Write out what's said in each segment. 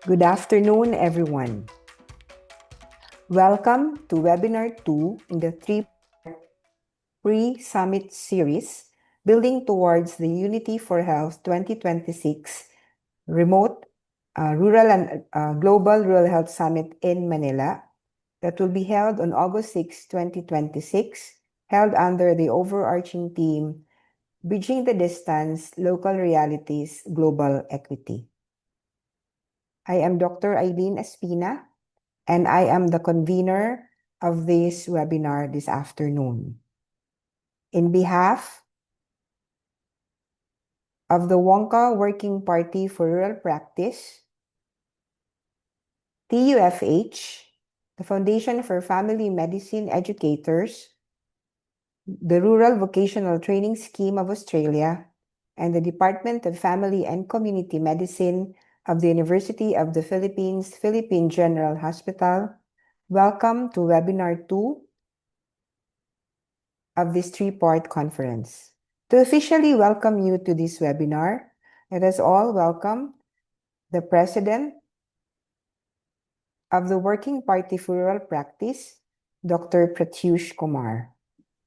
Good afternoon, everyone. Welcome to Webinar 2 in the three-part pre-summit series, Building Towards the Unity for Health 2026 Remote Rural and Global Rural Health Summit in Manila that will be held on August 6, 2026, held under the overarching theme, Bridging the Distance, Local Realities, Global Equity. I am Dr. Eileen Espina, and I am the convener of this webinar this afternoon. In behalf of the Wonka Working Party for Rural Practice, TUFH, the Foundation for Family Medicine Educators, the Rural Vocational Training Scheme of Australia, and the Department of Family and Community Medicine of the University of the Philippines, Philippine General Hospital, welcome to Webinar 2 of this three-part conference. To officially welcome you to this webinar, let us all welcome the President of the Working Party for Rural Practice, Dr. Pratyush Kumar.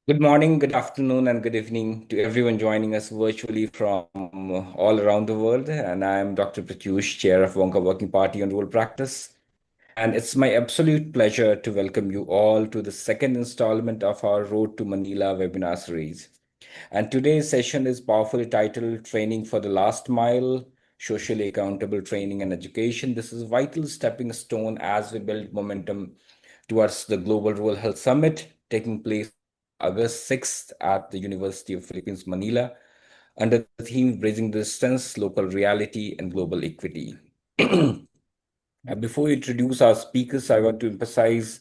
Good morning, good afternoon, and good evening to everyone joining us virtually from all around the world. And I'm Dr. Pratyush, Chair of Wonka Working Party on Rural Practice. And it's my absolute pleasure to welcome you all to the second installment of our Road to Manila webinar series. And today's session is powerfully titled Training for the Last Mile, Socially Accountable Training and Education. This is a vital stepping stone as we build momentum towards the Global Rural Health Summit taking place August 6th at the University of Philippines, Manila, under the theme Bridging the Distance, Local Reality, and Global Equity. Before we introduce our speakers, I want to emphasize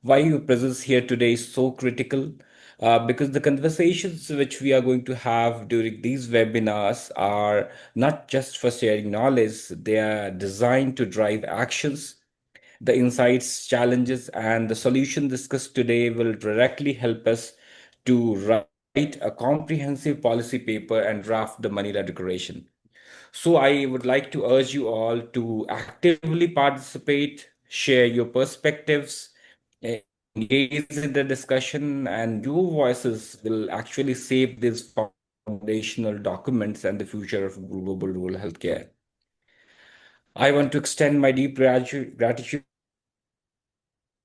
why your presence here today is so critical. Because the conversations which we are going to have during these webinars are not just for sharing knowledge, they are designed to drive actions. The insights, challenges, and the solution discussed today will directly help us to write a comprehensive policy paper and draft the Manila Declaration. So I would like to urge you all to actively participate, share your perspectives, engage in the discussion, and your voices will actually shape these foundational documents and the future of global rural healthcare. I want to extend my deep gratitude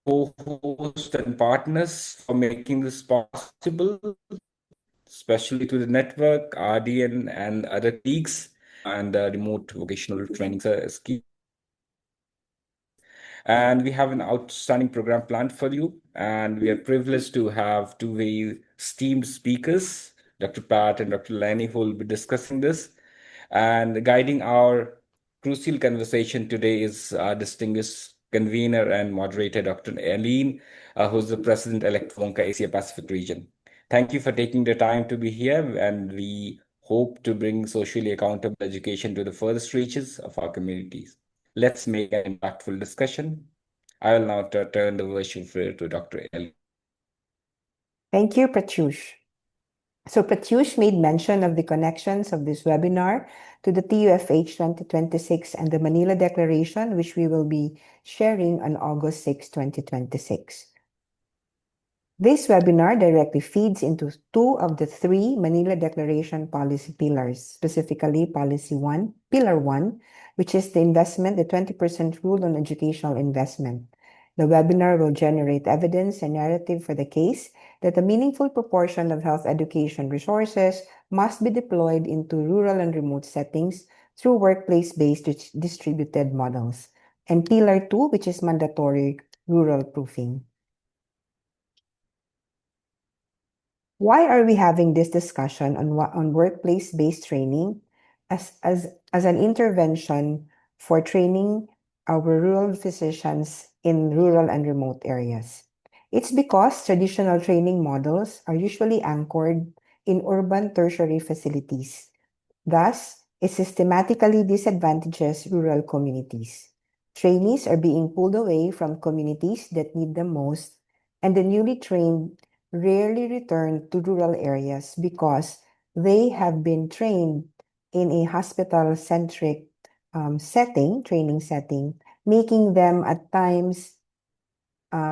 co-hosts and partners for making this possible, especially to the network, RDN, and other colleagues and the remote vocational training scheme. And we have an outstanding program planned for you. And we are privileged to have two very esteemed speakers, Dr. Pat and Dr. Lenny, who will be discussing this. And guiding our crucial conversation today is our distinguished convener and moderator, Dr. Eileen, who's the President-elect Wonka Asia Pacific region. Thank you for taking the time to be here, and we hope to bring socially accountable education to the furthest reaches of our communities. Let's make an impactful discussion. I will now turn the virtual floor to Dr. Eileen. Thank you, Pratyush. So Pratyush made mention of the connections of this webinar to the TUFH 2026 and the Manila Declaration, which we will be sharing on August 6, 2026. This webinar directly feeds into two of the three Manila Declaration policy pillars, specifically Pillar 1, which is the 20% rule on educational investment. The webinar will generate evidence and narrative for the case that a meaningful proportion of health education resources must be deployed into rural and remote settings through workplace-based distributed models. And Pillar 2, which is mandatory rural proofing. Why are we having this discussion on workplace-based training as an intervention for training our rural physicians in rural and remote areas? It's because traditional training models are usually anchored in urban tertiary facilities. Thus, it systematically disadvantages rural communities. Trainees are being pulled away from communities that need them most, and the newly trained rarely return to rural areas because they have been trained in a hospital-centric training setting, making them at times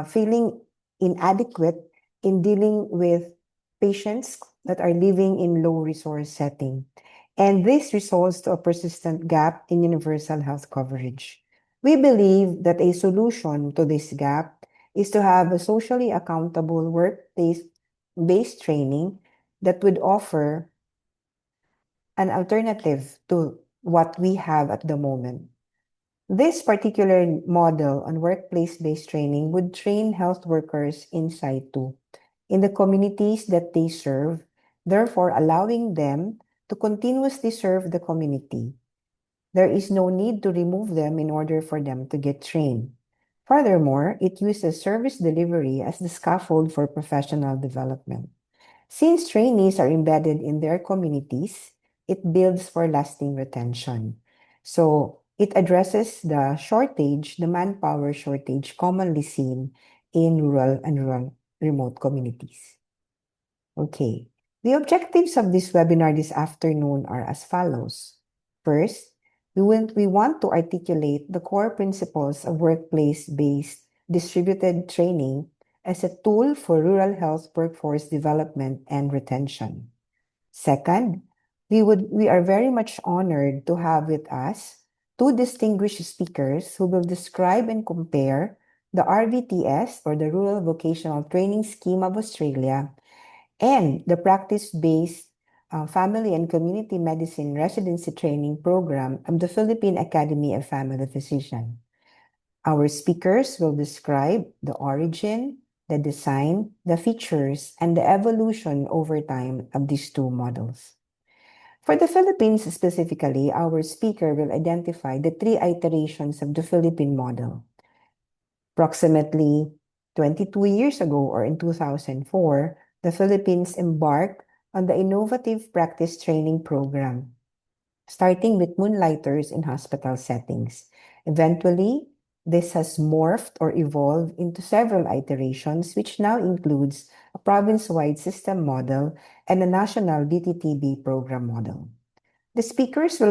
feeling inadequate in dealing with patients that are living in low resource setting. And this results to a persistent gap in universal health coverage. We believe that a solution to this gap is to have a socially accountable workplace-based training that would offer an alternative to what we have at the moment. This particular model on workplace-based training would train health workers in situ in the communities that they serve, therefore allowing them to continuously serve the community. There is no need to remove them in order for them to get trained. Furthermore, it uses service delivery as the scaffold for professional development. Since trainees are embedded in their communities, it builds for lasting retention. So it addresses the manpower shortage commonly seen in rural remote communities. Okay. The objectives of this webinar this afternoon are as follows. First, we want to articulate the core principles of workplace-based distributed training as a tool for rural health workforce development and retention. Second, we are very much honored to have with us two distinguished speakers who will describe and compare the RVTS, or the Rural Vocational Training Scheme of Australia, and the practice-based family and community medicine residency training program of the Philippine Academy of Family Physicians. Our speakers will describe the origin, the design, the features, and the evolution over time of these two models. For the Philippines specifically, our speaker will identify the three iterations of the Philippine model. Approximately 22 years ago, or in 2004, the Philippines embarked on the innovative practice training program, starting with moonlighters in hospital settings. Eventually, this has morphed or evolved into several iterations, which now includes a province-wide system model and a national DTTB program model. The speakers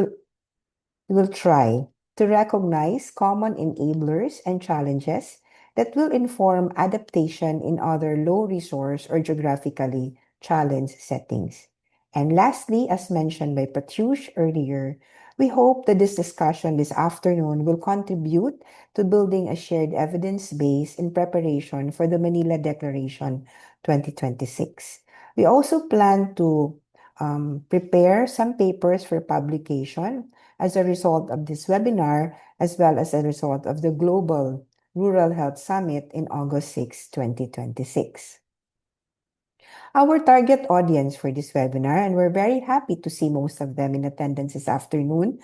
will try to recognize common enablers and challenges that will inform adaptation in other low-resource or geographically challenged settings. And lastly, as mentioned by Patrice earlier, we hope that this discussion this afternoon will contribute to building a shared evidence base in preparation for the Manila Declaration 2026. We also plan to prepare some papers for publication as a result of this webinar, as well as a result of the Global Rural Health Summit in August 6, 2026. Our target audience for this webinar, and we're very happy to see most of them in attendance this afternoon,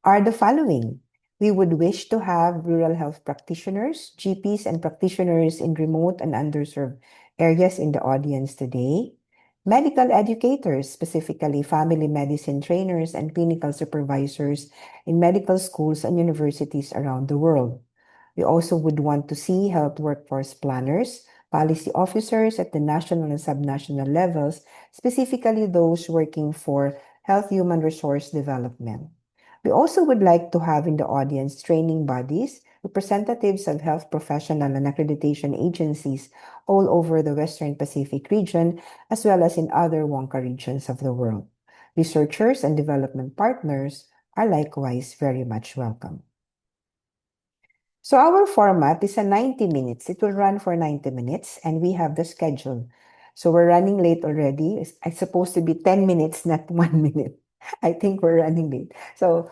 are the following. We would wish to have rural health practitioners, GPs, and practitioners in remote and underserved areas in the audience today. Medical educators, specifically family medicine trainers and clinical supervisors in medical schools and universities around the world. We also would want to see health workforce planners, policy officers at the national and subnational levels, specifically those working for health human resource development. We also would like to have in the audience training bodies, representatives of health professional and accreditation agencies all over the Western Pacific region, as well as in other WONCA regions of the world. Researchers and development partners are likewise very much welcome. So our format is a 90 minutes. It will run for 90 minutes, and we have the schedule. So we're running late already. It's supposed to be 10 minutes, not 1 minute. I think we're running late. So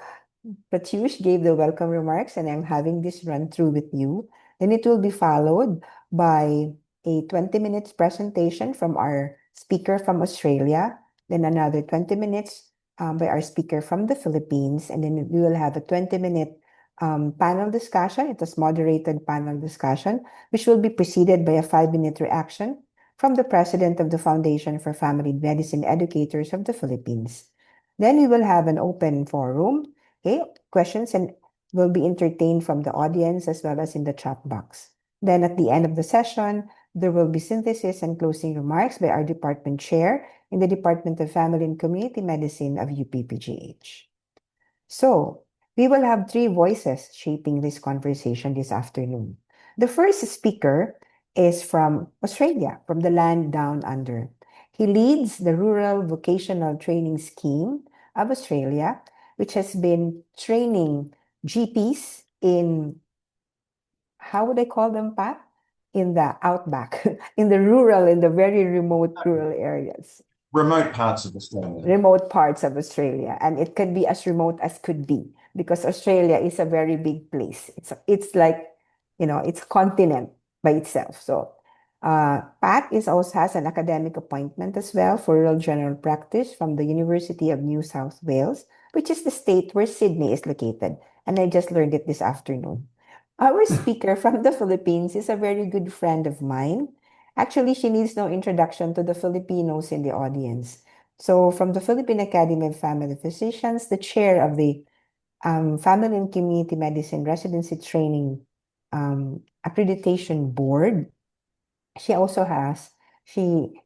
Pratyush gave the welcome remarks, and I'm having this run through with you. Then it will be followed by a 20 minutes presentation from our speaker from Australia, then another 20 minutes by our speaker from the Philippines, and then we will have a 20-minute panel discussion. It was moderated panel discussion, which will be preceded by a 5-minute reaction from the president of the Foundation for Family Medicine Educators of the Philippines. Then we will have an open forum. Okay, questions and will be entertained from the audience as well as in the chat box. Then at the end of the session, there will be synthesis and closing remarks by our department chair in the Department of Family and Community Medicine of UPPGH. So, We will have three voices shaping this conversation this afternoon. The first speaker is from Australia, from the land down under. He leads the Rural Vocational Training Scheme of Australia, which has been training GPs in, how would I call them, Pat? In the outback, in the rural, in the very remote rural areas, Remote parts of Australia. remote parts of Australia, and it can be as remote as could be because Australia is a very big place. It's like, it's a continent by itself. So Pat is also has an academic appointment as well for rural general practice from the University of New South Wales, which is the state where Sydney is located. And I just learned it this afternoon. Our speaker from the Philippines is a very good friend of mine. Actually, she needs no introduction to the Filipinos in the audience. So, from the Philippine Academy of Family Physicians, the chair of the Family and Community Medicine Residency Training Accreditation Board, she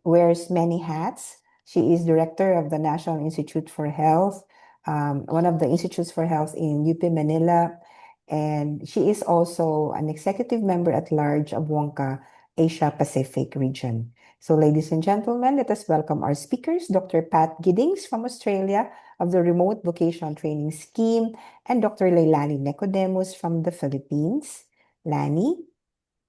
wears many hats. She is director of the National Institute for Health, one of the institutes for health in UP Manila. And she is also an executive member at large of WONCA Asia Pacific region. So, ladies and gentlemen, let us welcome our speakers, Dr. Pat Giddings from Australia of the Remote Vocational Training Scheme, and Dr. Leilani Nicodemus from the Philippines. Lani.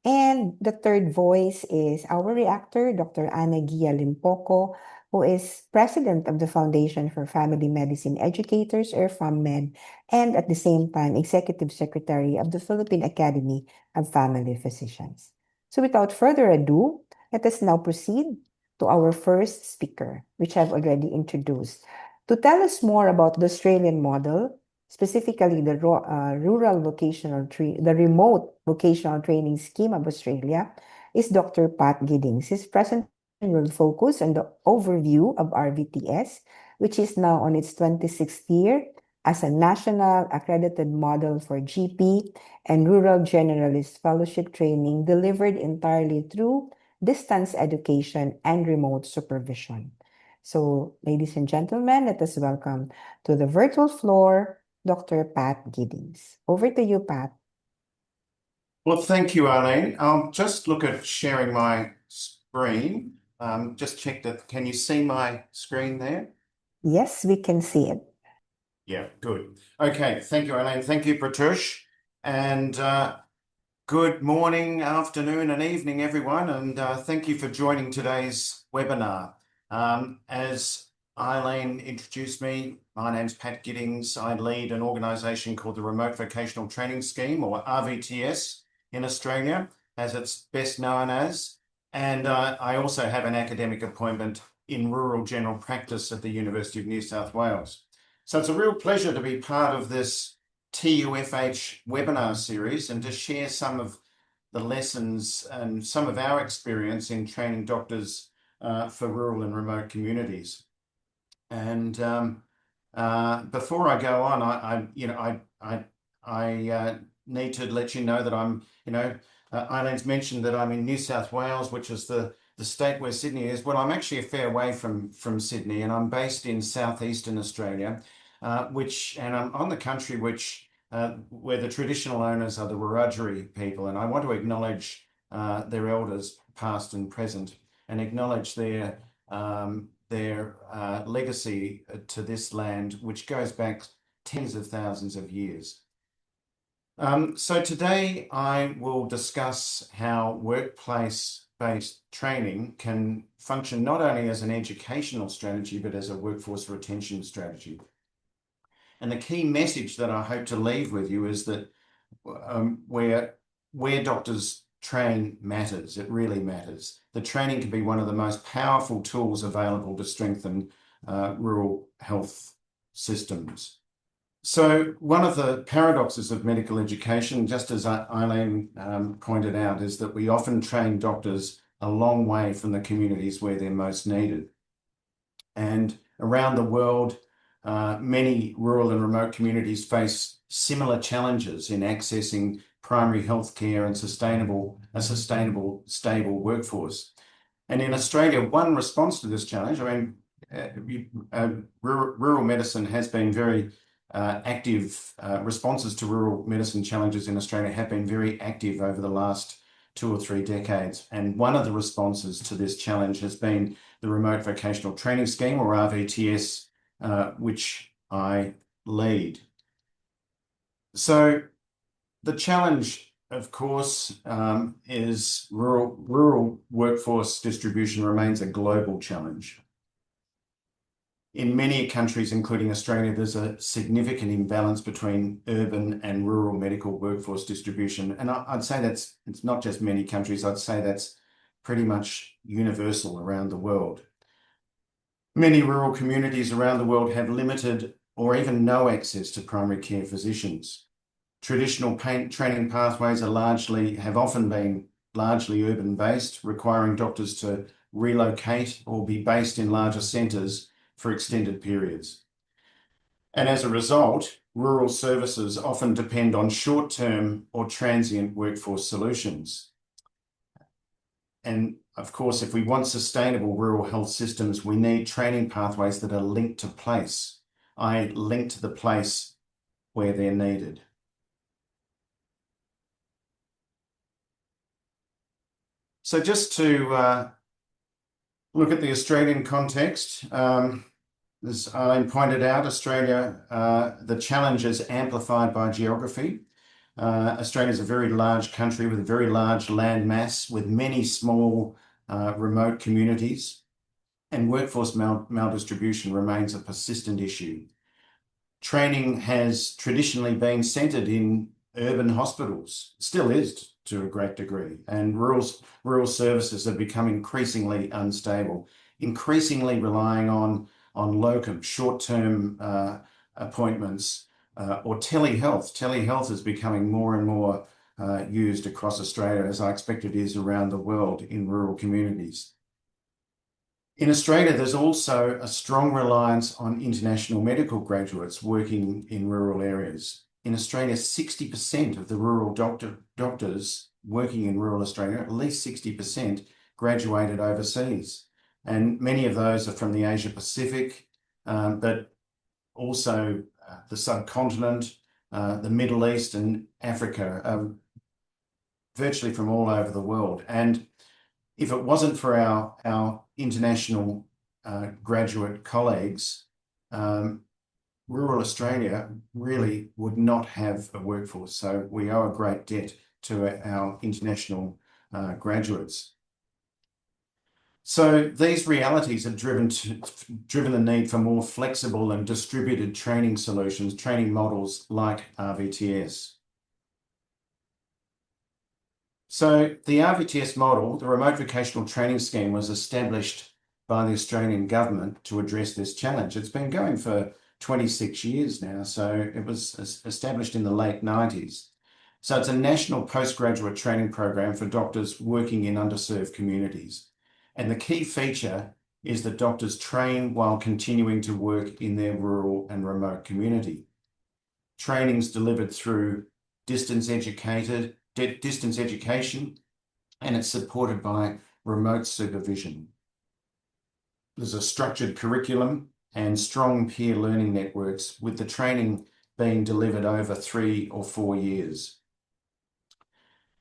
And the third voice is our reactor, Dr. Ana Gia Limpoco, who is president of the Foundation for Family Medicine Educators, or FAMMed, and at the same time, executive secretary of the Philippine Academy of Family Physicians. So without further ado, let us now proceed to our first speaker, which I've already introduced. To tell us more about the Australian model, specifically the the remote vocational training scheme of Australia, is Dr. Pat Giddings. His presentation will focus on the overview of RVTS, which is now on its 26th year as a national accredited model for GP and rural generalist fellowship training delivered entirely through distance education and remote supervision. So, ladies and gentlemen, let us welcome to the virtual floor Dr. Pat Giddings. Over to you, Pat. Well, thank you, Arlene. I'll just look at sharing my screen. Just check that. Can you see my screen there? Yes, we can see it. Yeah, good. Okay, thank you, Arlene. Thank you, Pratush. And good morning, afternoon, and evening, everyone. And thank you for joining today's webinar. As Eileen introduced me, my name's Pat Giddings. I lead an organisation called the Remote Vocational Training Scheme, or RVTS, in Australia, as it's best known as. And I also have an academic appointment in rural general practice at the University of New South Wales. So it's a real pleasure to be part of this TUFH webinar series and to share some of the lessons and some of our experience in training doctors for rural and remote communities. And before I go on, I need to let you know that I'm, Eileen's mentioned that I'm in New South Wales, which is the state where Sydney is. Well, I'm actually a fair way from Sydney, and I'm based in southeastern Australia, and I'm on the country where the traditional owners are the Wiradjuri people, and I want to acknowledge their elders, past and present, and acknowledge their legacy to this land, which goes back tens of thousands of years. So today I will discuss how workplace-based training can function not only as an educational strategy, but as a workforce retention strategy. And the key message that I hope to leave with you is that where doctors train matters. It really matters. The training can be one of the most powerful tools available to strengthen rural health systems. So one of the paradoxes of medical education, just as Eileen pointed out, is that we often train doctors a long way from the communities where they're most needed. And around the world, many rural and remote communities face similar challenges in accessing primary health care and a sustainable, stable workforce. And in Australia, one response to this challenge, rural medicine has been very active responses to rural medicine challenges in Australia have been very active over the last 2 or 3 decades. And one of the responses to this challenge has been the Remote Vocational Training Scheme, or RVTS, which I lead. So the challenge, of course, is rural workforce distribution remains a global challenge. In many countries, including Australia, there's a significant imbalance between urban and rural medical workforce distribution. And I'd say it's not just many countries, I'd say that's pretty much universal around the world. Many rural communities around the world have limited or even no access to primary care physicians. Traditional training pathways have often been largely urban-based, requiring doctors to relocate or be based in larger centres for extended periods. And as a result, rural services often depend on short-term or transient workforce solutions. And of course, if we want sustainable rural health systems, we need training pathways that are linked to place, i.e. linked to the place where they're needed. So just to look at the Australian context, as Eileen pointed out, Australia, the challenge is amplified by geography. Australia is a very large country with a very large land mass, with many small remote communities, and workforce maldistribution remains a persistent issue. Training has traditionally been centred in urban hospitals, still is to a great degree, and rural services have become increasingly unstable, increasingly relying on locum, short-term appointments, or telehealth. Telehealth is becoming more and more used across Australia, as I expect it is around the world in rural communities. In Australia, there's also a strong reliance on international medical graduates working in rural areas. In Australia, 60% of the rural doctors working in rural Australia, at least 60%, graduated overseas. And many of those are from the Asia Pacific, but also the subcontinent, the Middle East and Africa, virtually from all over the world. And if it wasn't for our international graduate colleagues, rural Australia really would not have a workforce. So we owe a great debt to our international graduates. So these realities have driven the need for more flexible and distributed training solutions, training models like RVTS. So the RVTS model, the Remote Vocational Training Scheme, was established by the Australian government to address this challenge. It's been going for 26 years now, so it was established in the late 90s. So it's a national postgraduate training program for doctors working in underserved communities. And the key feature is that doctors train while continuing to work in their rural and remote community. Training's delivered through distance education, and it's supported by remote supervision. There's a structured curriculum and strong peer learning networks, with the training being delivered over 3 or 4 years.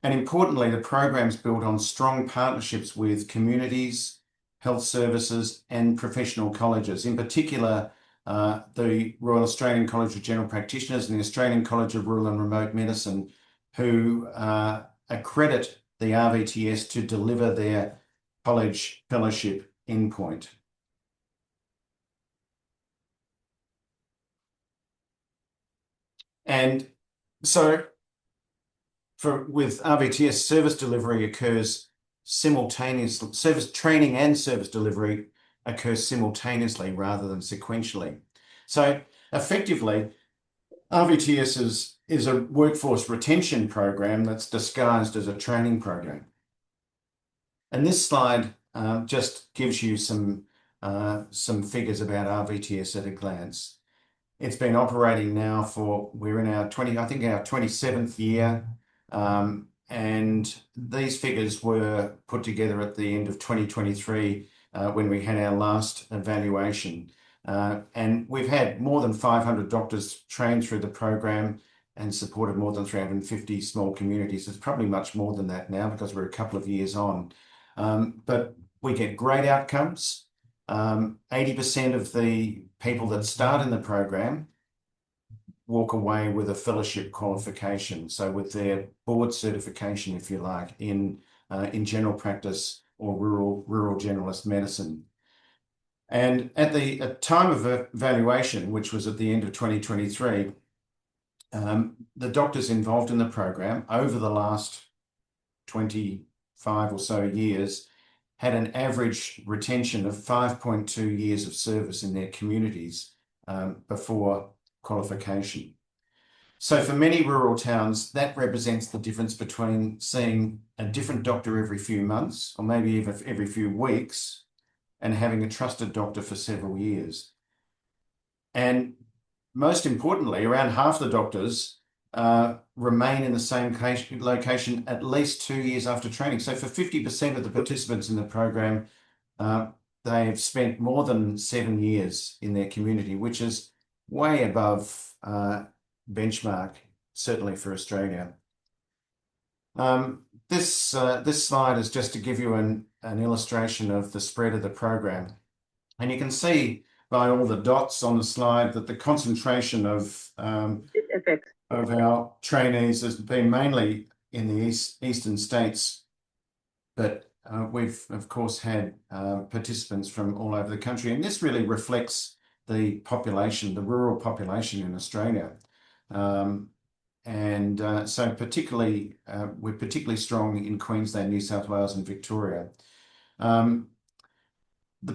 And importantly, the program's built on strong partnerships with communities, health services and professional colleges, in particular the Royal Australian College of General Practitioners and the Australian College of Rural and Remote Medicine, who accredit the RVTS to deliver their college fellowship endpoint. And so with RVTS, service delivery occurs simultaneously. Service training and service delivery occurs simultaneously rather than sequentially. So effectively, RVTS is a workforce retention program that's disguised as a training program. And this slide just gives you some figures about RVTS at a glance. It's been operating now we're in our 27th year. And these figures were put together at the end of 2023 when we had our last evaluation. And we've had more than 500 doctors trained through the program and supported more than 350 small communities. It's probably much more than that now because we're a couple of years on. But we get great outcomes. 80% of the people that start in the program walk away with a fellowship qualification, so with their board certification, if you like, in general practice or rural generalist medicine. And at the time of evaluation, which was at the end of 2023, the doctors involved in the program over the last 25 or so years had an average retention of 5.2 years of service in their communities before qualification. So for many rural towns, that represents the difference between seeing a different doctor every few months or maybe even every few weeks and having a trusted doctor for several years. And most importantly, around half the doctors remain in the same location at least 2 years after training. So for 50% of the participants in the program, they've spent more than 7 years in their community, which is way above benchmark, certainly for Australia. This slide is just to give you an illustration of the spread of the program. And you can see by all the dots on the slide that the concentration of our trainees has been mainly in the eastern states, but we've of course had participants from all over the country, and this really reflects the population, the rural population in Australia. So particularly, we're particularly strong in Queensland, New South Wales and Victoria. The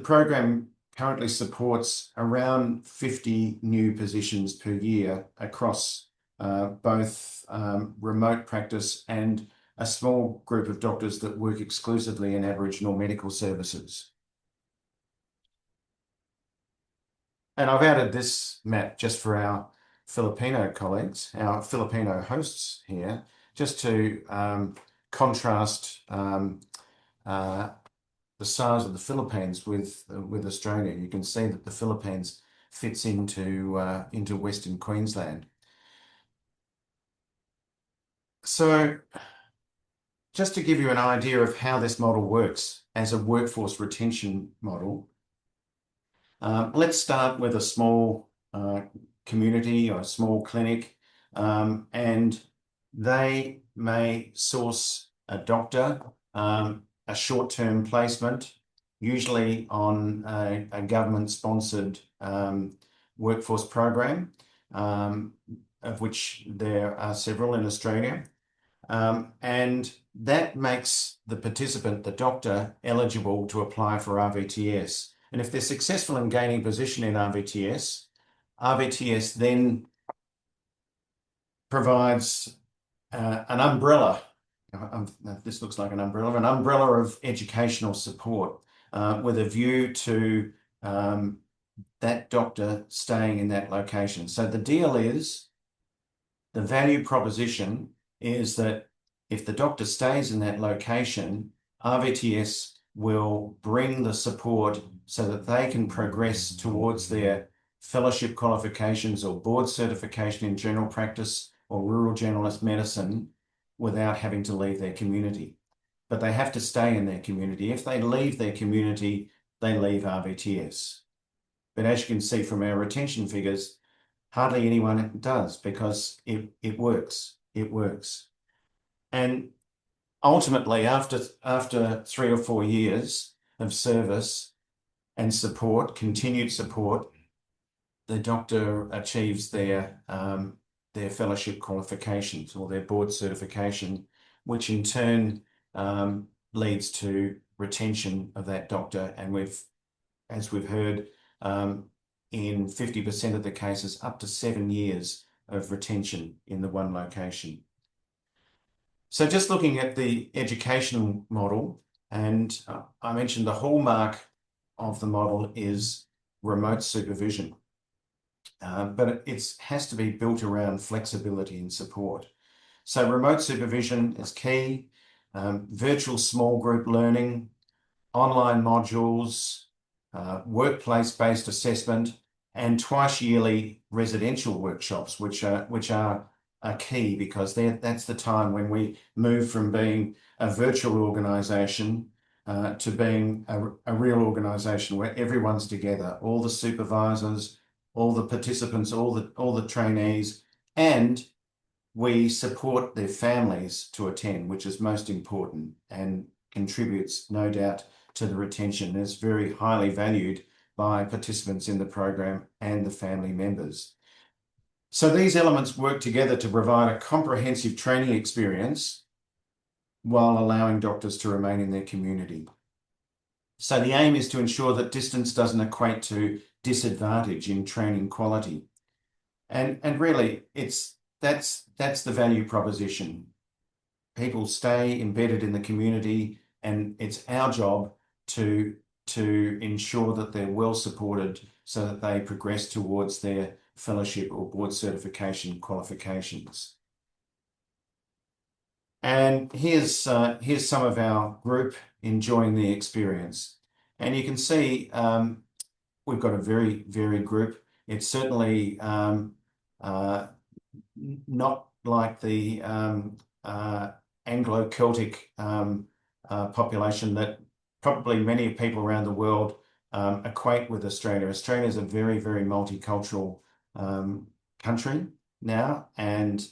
program currently supports around 50 new positions per year across both remote practice and a small group of doctors that work exclusively in Aboriginal medical services. And I've added this map just for our Filipino colleagues, our Filipino hosts here, just to contrast the size of the Philippines with Australia. You can see that the Philippines fits into Western Queensland. So just to give you an idea of how this model works as a workforce retention model, let's start with a small community or a small clinic, and they may source a doctor, a short-term placement, usually on a government-sponsored workforce program, of which there are several in Australia. And that makes the participant, the doctor, eligible to apply for RVTS. And if they're successful in gaining position in RVTS then provides an umbrella. This looks like an umbrella of educational support with a view to that doctor staying in that location. So the deal is, the value proposition is that if the doctor stays in that location, RVTS will bring the support so that they can progress towards their fellowship qualifications or board certification in general practice or rural generalist medicine without having to leave their community. But they have to stay in their community. If they leave their community, they leave RVTS. But as you can see from our retention figures, hardly anyone does, because it works. It works. And ultimately, after 3 or 4 years of service and support, continued support, the doctor achieves their fellowship qualifications or their board certification, which in turn leads to retention of that doctor. And as we've heard, in 50% of the cases, up to 7 years of retention in the one location. So just looking at the educational model, and I mentioned the hallmark of the model is remote supervision, but it has to be built around flexibility and support. So remote supervision is key, virtual small group learning, online modules, workplace-based assessment, and twice yearly residential workshops, which are key, because that's the time when we move from being a virtual organisation to being a real organisation where everyone's together, all the supervisors, all the participants, all the trainees, and we support their families to attend, which is most important and contributes, no doubt, to the retention. It's very highly valued by participants in the program and the family members. So these elements work together to provide a comprehensive training experience while allowing doctors to remain in their community. So the aim is to ensure that distance doesn't equate to disadvantage in training quality. And really, that's the value proposition. People stay embedded in the community, and it's our job to ensure that they're well supported so that they progress towards their fellowship or board certification qualifications. And here's some of our group enjoying the experience. And you can see we've got a very varied group. It's certainly not like the Anglo-Celtic population that probably many people around the world equate with Australia. Australia is a very, very multicultural country now, and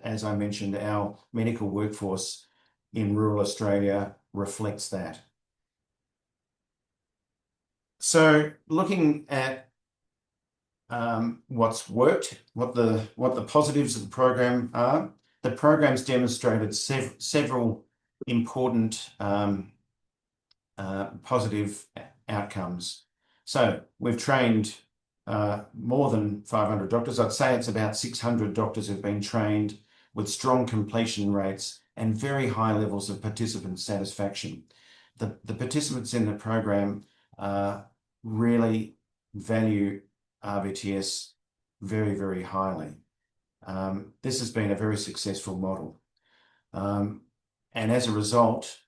as I mentioned, our medical workforce in rural Australia reflects that. So looking at what's worked, what the positives of the program are. The program's demonstrated several important positive outcomes. So we've trained more than 500 doctors. I'd say it's about 600 doctors have been trained, with strong completion rates and very high levels of participant satisfaction. The participants in the program really value RVTS very, very highly. This has been a very successful model. And as a result,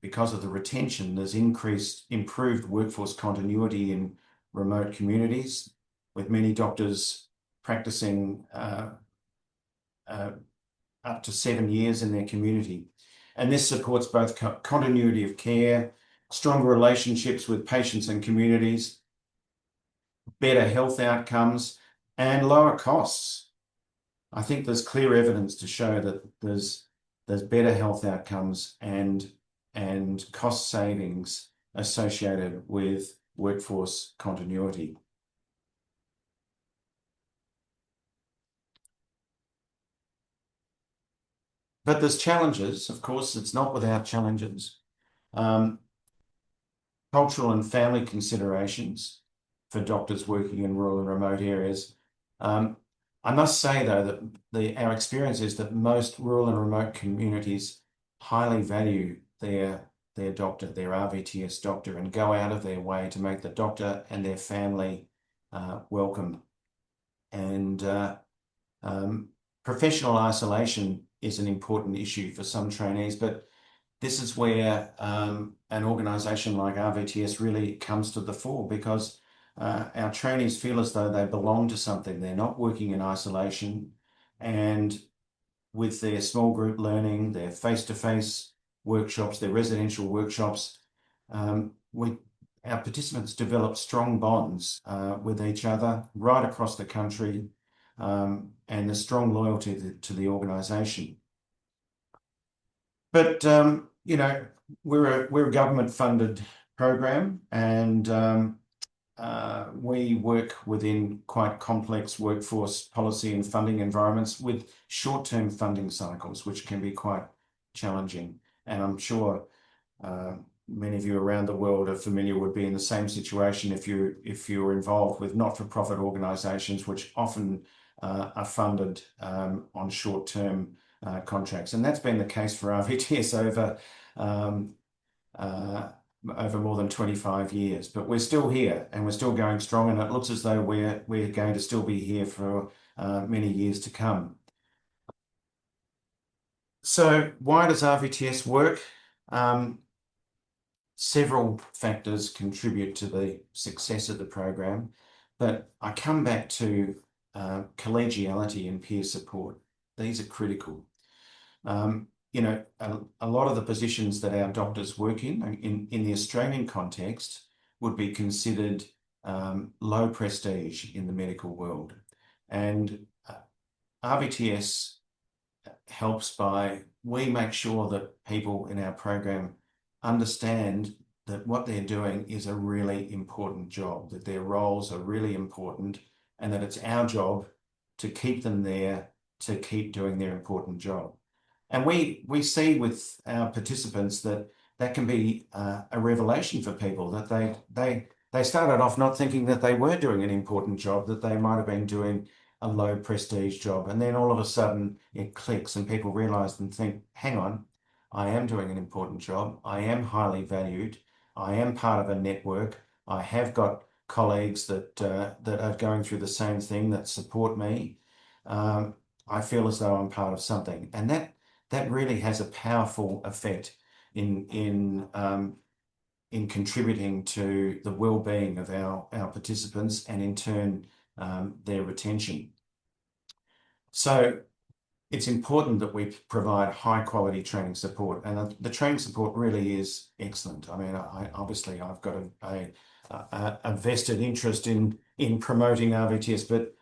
because of the retention, there's improved workforce continuity in remote communities, with many doctors practicing up to 7 years in their community. And this supports both continuity of care, stronger relationships with patients and communities, better health outcomes, and lower costs. I think there's clear evidence to show that there's better health outcomes and cost savings associated with workforce continuity. But there's challenges, of course. It's not without challenges. Cultural and family considerations for doctors working in rural and remote areas. I must say, though, that our experience is that most rural and remote communities highly value their doctor, their RVTS doctor, and go out of their way to make the doctor and their family welcome. And professional isolation is an important issue for some trainees, but this is where an organisation like RVTS really comes to the fore, because our trainees feel as though they belong to something. They're not working in isolation, and with their small group learning, their face-to-face workshops, their residential workshops, our participants develop strong bonds with each other right across the country, and there's strong loyalty to the organisation. But you know, we're a government-funded program, and we work within quite complex workforce policy and funding environments with short-term funding cycles, which can be quite challenging. And I'm sure many of you around the world are familiar, would be in the same situation if you're involved with not-for-profit organisations, which often are funded on short-term contracts. And that's been the case for RVTS over more than 25 years. But we're still here, and we're still going strong, and it looks as though we're going to still be here for many years to come. So why does RVTS work? several factors contribute to the success of the program, but I come back to collegiality and peer support. These are critical. You know, a lot of the positions that our doctors work in the Australian context would be considered low prestige in the medical world. And RVTS helps by we make sure that people in our program understand that what they're doing is a really important job, that their roles are really important, and that it's our job to keep them there to keep doing their important job. And we see with our participants that that can be a revelation for people, that they started off not thinking that they were doing an important job, that they might have been doing a low prestige job. And then all of a sudden it clicks and people realize and think, hang on, I am doing an important job. I am highly valued. I am part of a network. I have got colleagues that are going through the same thing, that support me. I feel as though I'm part of something. And that really has a powerful effect in contributing to the well-being of our participants, and in turn their retention. So it's important that we provide high quality training support, and the training support really is excellent. I mean, obviously I've got a vested interest in promoting RVTS, but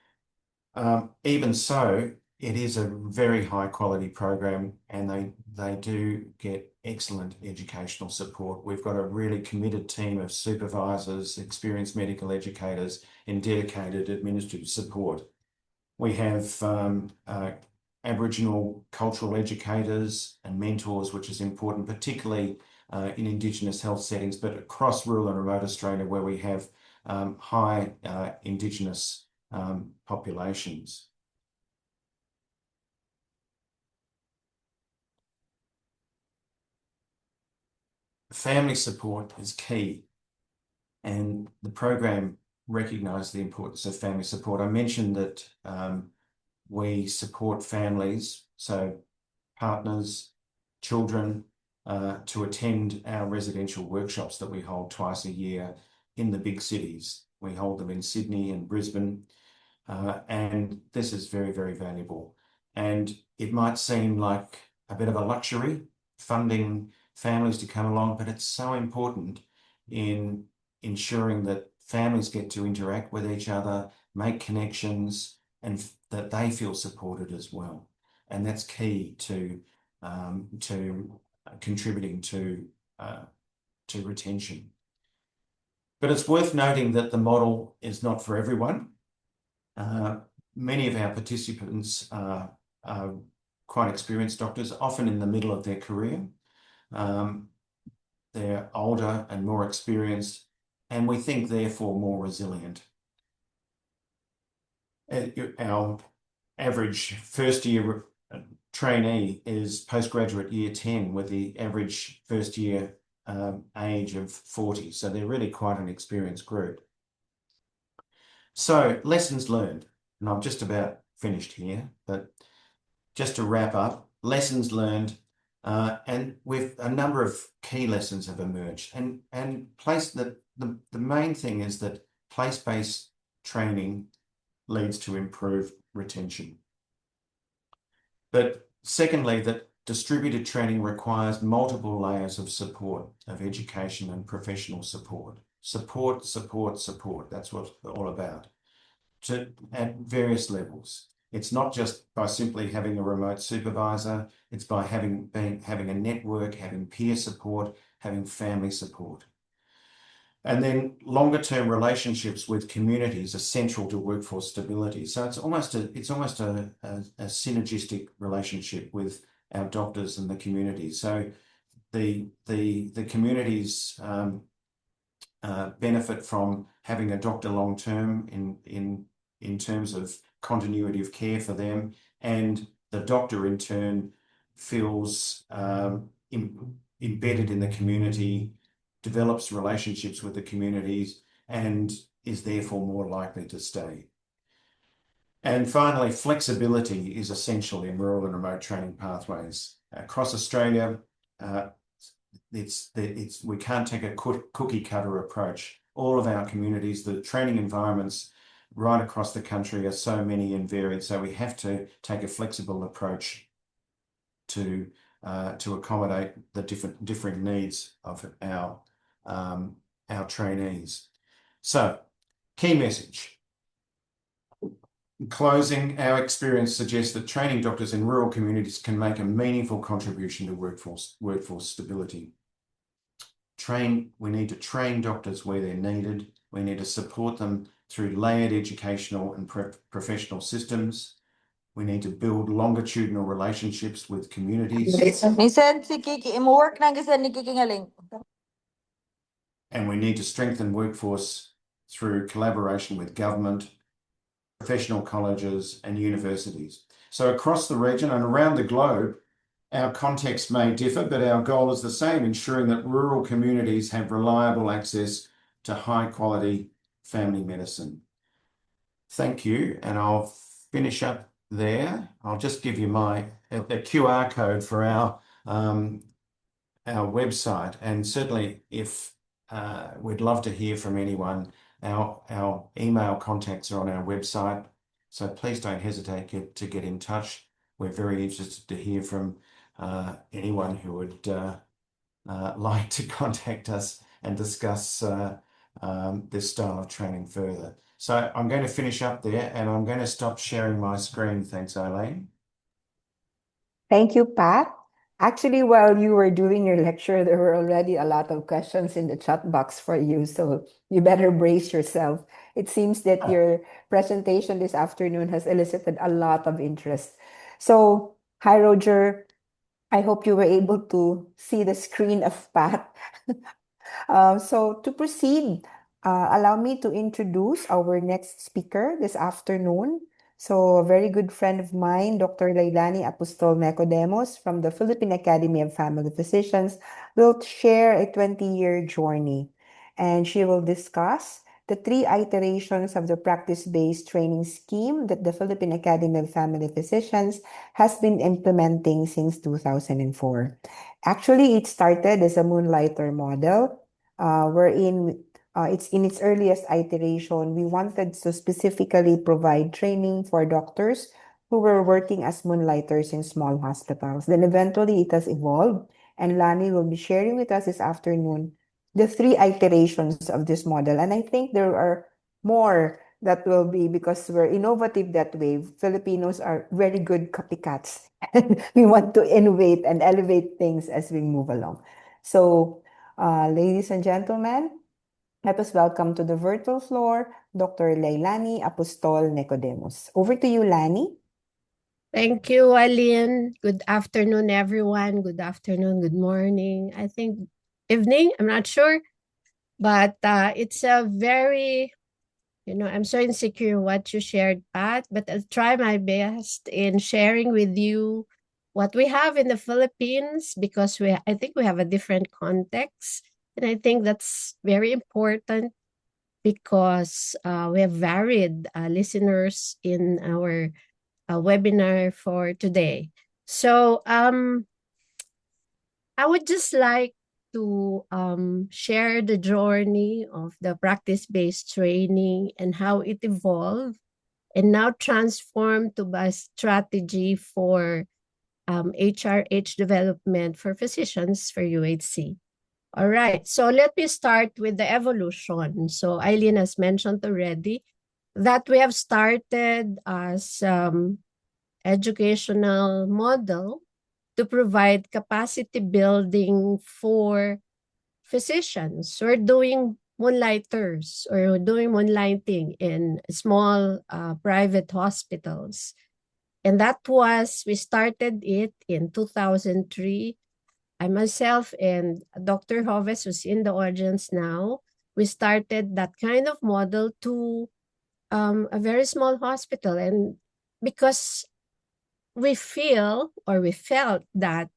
even so, it is a very high quality program, and they do get excellent educational support. We've got a really committed team of supervisors, experienced medical educators, and dedicated administrative support. We have Aboriginal cultural educators and mentors, which is important, particularly in Indigenous health settings, but across rural and remote Australia where we have high Indigenous populations. Family support is key, and the program recognised the importance of family support. I mentioned that we support families, so partners, children, to attend our residential workshops that we hold twice a year in the big cities. We hold them in Sydney and Brisbane, and this is very, very valuable. And it might seem like a bit of a luxury, funding families to come along, but it's so important in ensuring that families get to interact with each other, make connections, and that they feel supported as well. And that's key to contributing to retention. But it's worth noting that the model is not for everyone. Many of our participants are quite experienced doctors, often in the middle of their career. They're older and more experienced, and we think therefore more resilient. Our average first year trainee is postgraduate year 10, with the average first year age of 40. So they're really quite an experienced group. So lessons learned, and I'm just about finished here, but just to wrap up, lessons learned, and with a number of key lessons have emerged, and the main thing is that place-based training leads to improved retention. But secondly, that distributed training requires multiple layers of support, of education and professional support. Support, support, support. That's what it's all about. At various levels. It's not just by simply having a remote supervisor, it's by having a network, having peer support, having family support. And then longer term relationships with communities are central to workforce stability. So it's almost a synergistic relationship with our doctors and the community. So the communities benefit from having a doctor long term in terms of continuity of care for them, and the doctor in turn feels embedded in the community, develops relationships with the communities, and is therefore more likely to stay. And finally, flexibility is essential in rural and remote training pathways. Across Australia, we can't take a cookie cutter approach. All of our communities, the training environments right across the country are so many and varied. So we have to take a flexible approach to accommodate the different needs of our trainees. So, key message. In closing, our experience suggests that training doctors in rural communities can make a meaningful contribution to workforce stability. We need to train doctors where they're needed. We need to support them through layered educational and professional systems. We need to build longitudinal relationships with communities. Minsan si Kiki, imo-work na kasi ni Kiki nga link. And we need to strengthen workforce through collaboration with government, professional colleges and universities. So across the region and around the globe, our context may differ, but our goal is the same, ensuring that rural communities have reliable access to high quality family medicine. Thank you, and I'll finish up there. I'll just give you a QR code for our website, and certainly if we'd love to hear from anyone. Our email contacts are on our website, so please don't hesitate to get in touch. We're very interested to hear from anyone who would like to contact us and discuss this style of training further. So I'm going to finish up there and I'm going to stop sharing my screen. Thanks, Eileen. Thank you, Pat. Actually, while you were doing your lecture, there were already a lot of questions in the chat box for you, so you better brace yourself. It seems that your presentation this afternoon has elicited a lot of interest. So, hi, Roger. I hope you were able to see the screen of Pat. So to proceed, allow me to introduce our next speaker this afternoon. So a very good friend of mine, Dr. Leilani Apostol Nicodemos from the Philippine Academy of Family Physicians, will share a 20-year journey. And she will discuss the 3 iterations of the practice-based training scheme that the Philippine Academy of Family Physicians has been implementing since 2004. Actually, it started as a moonlighter model, wherein it's in its earliest iteration. We wanted to specifically provide training for doctors who were working as moonlighters in small hospitals. Then eventually it has evolved, and Lani will be sharing with us this afternoon the 3 iterations of this model. And I think there are more that will be, because we're innovative that way. Filipinos are very good copycats. We want to innovate and elevate things as we move along. So, ladies and gentlemen, let us welcome to the virtual floor Dr. Leilani Apostol Nicodemos. Over to you, Lani. Thank you, Aline. Good afternoon, everyone. Good afternoon, good morning. I think evening, I'm not sure. But it's a very, I'm so insecure in what you shared, Pat, but I'll try my best in sharing with you what we have in the Philippines, because I think we have a different context. And I think that's very important because we have varied listeners in our webinar for today. So I would just like to share the journey of the practice-based training and how it evolved and now transformed to a strategy for HRH development for physicians for UHC. All right, so let me start with the evolution. So Eileen has mentioned already that we have started as educational model to provide capacity building for physicians who are doing moonlighters or doing moonlighting in small private hospitals. And we started it in 2003. I myself and Dr. Hoves, who's in the audience now, we started that kind of model to a very small hospital. And because we felt that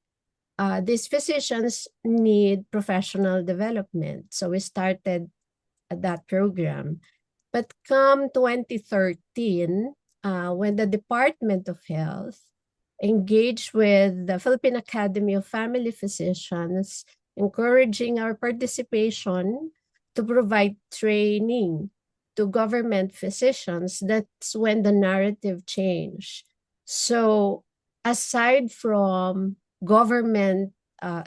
these physicians need professional development. So we started that program. But come 2013, when the Department of Health engaged with the Philippine Academy of Family Physicians encouraging our participation to provide training to government physicians. That's when the narrative changed. So aside from government,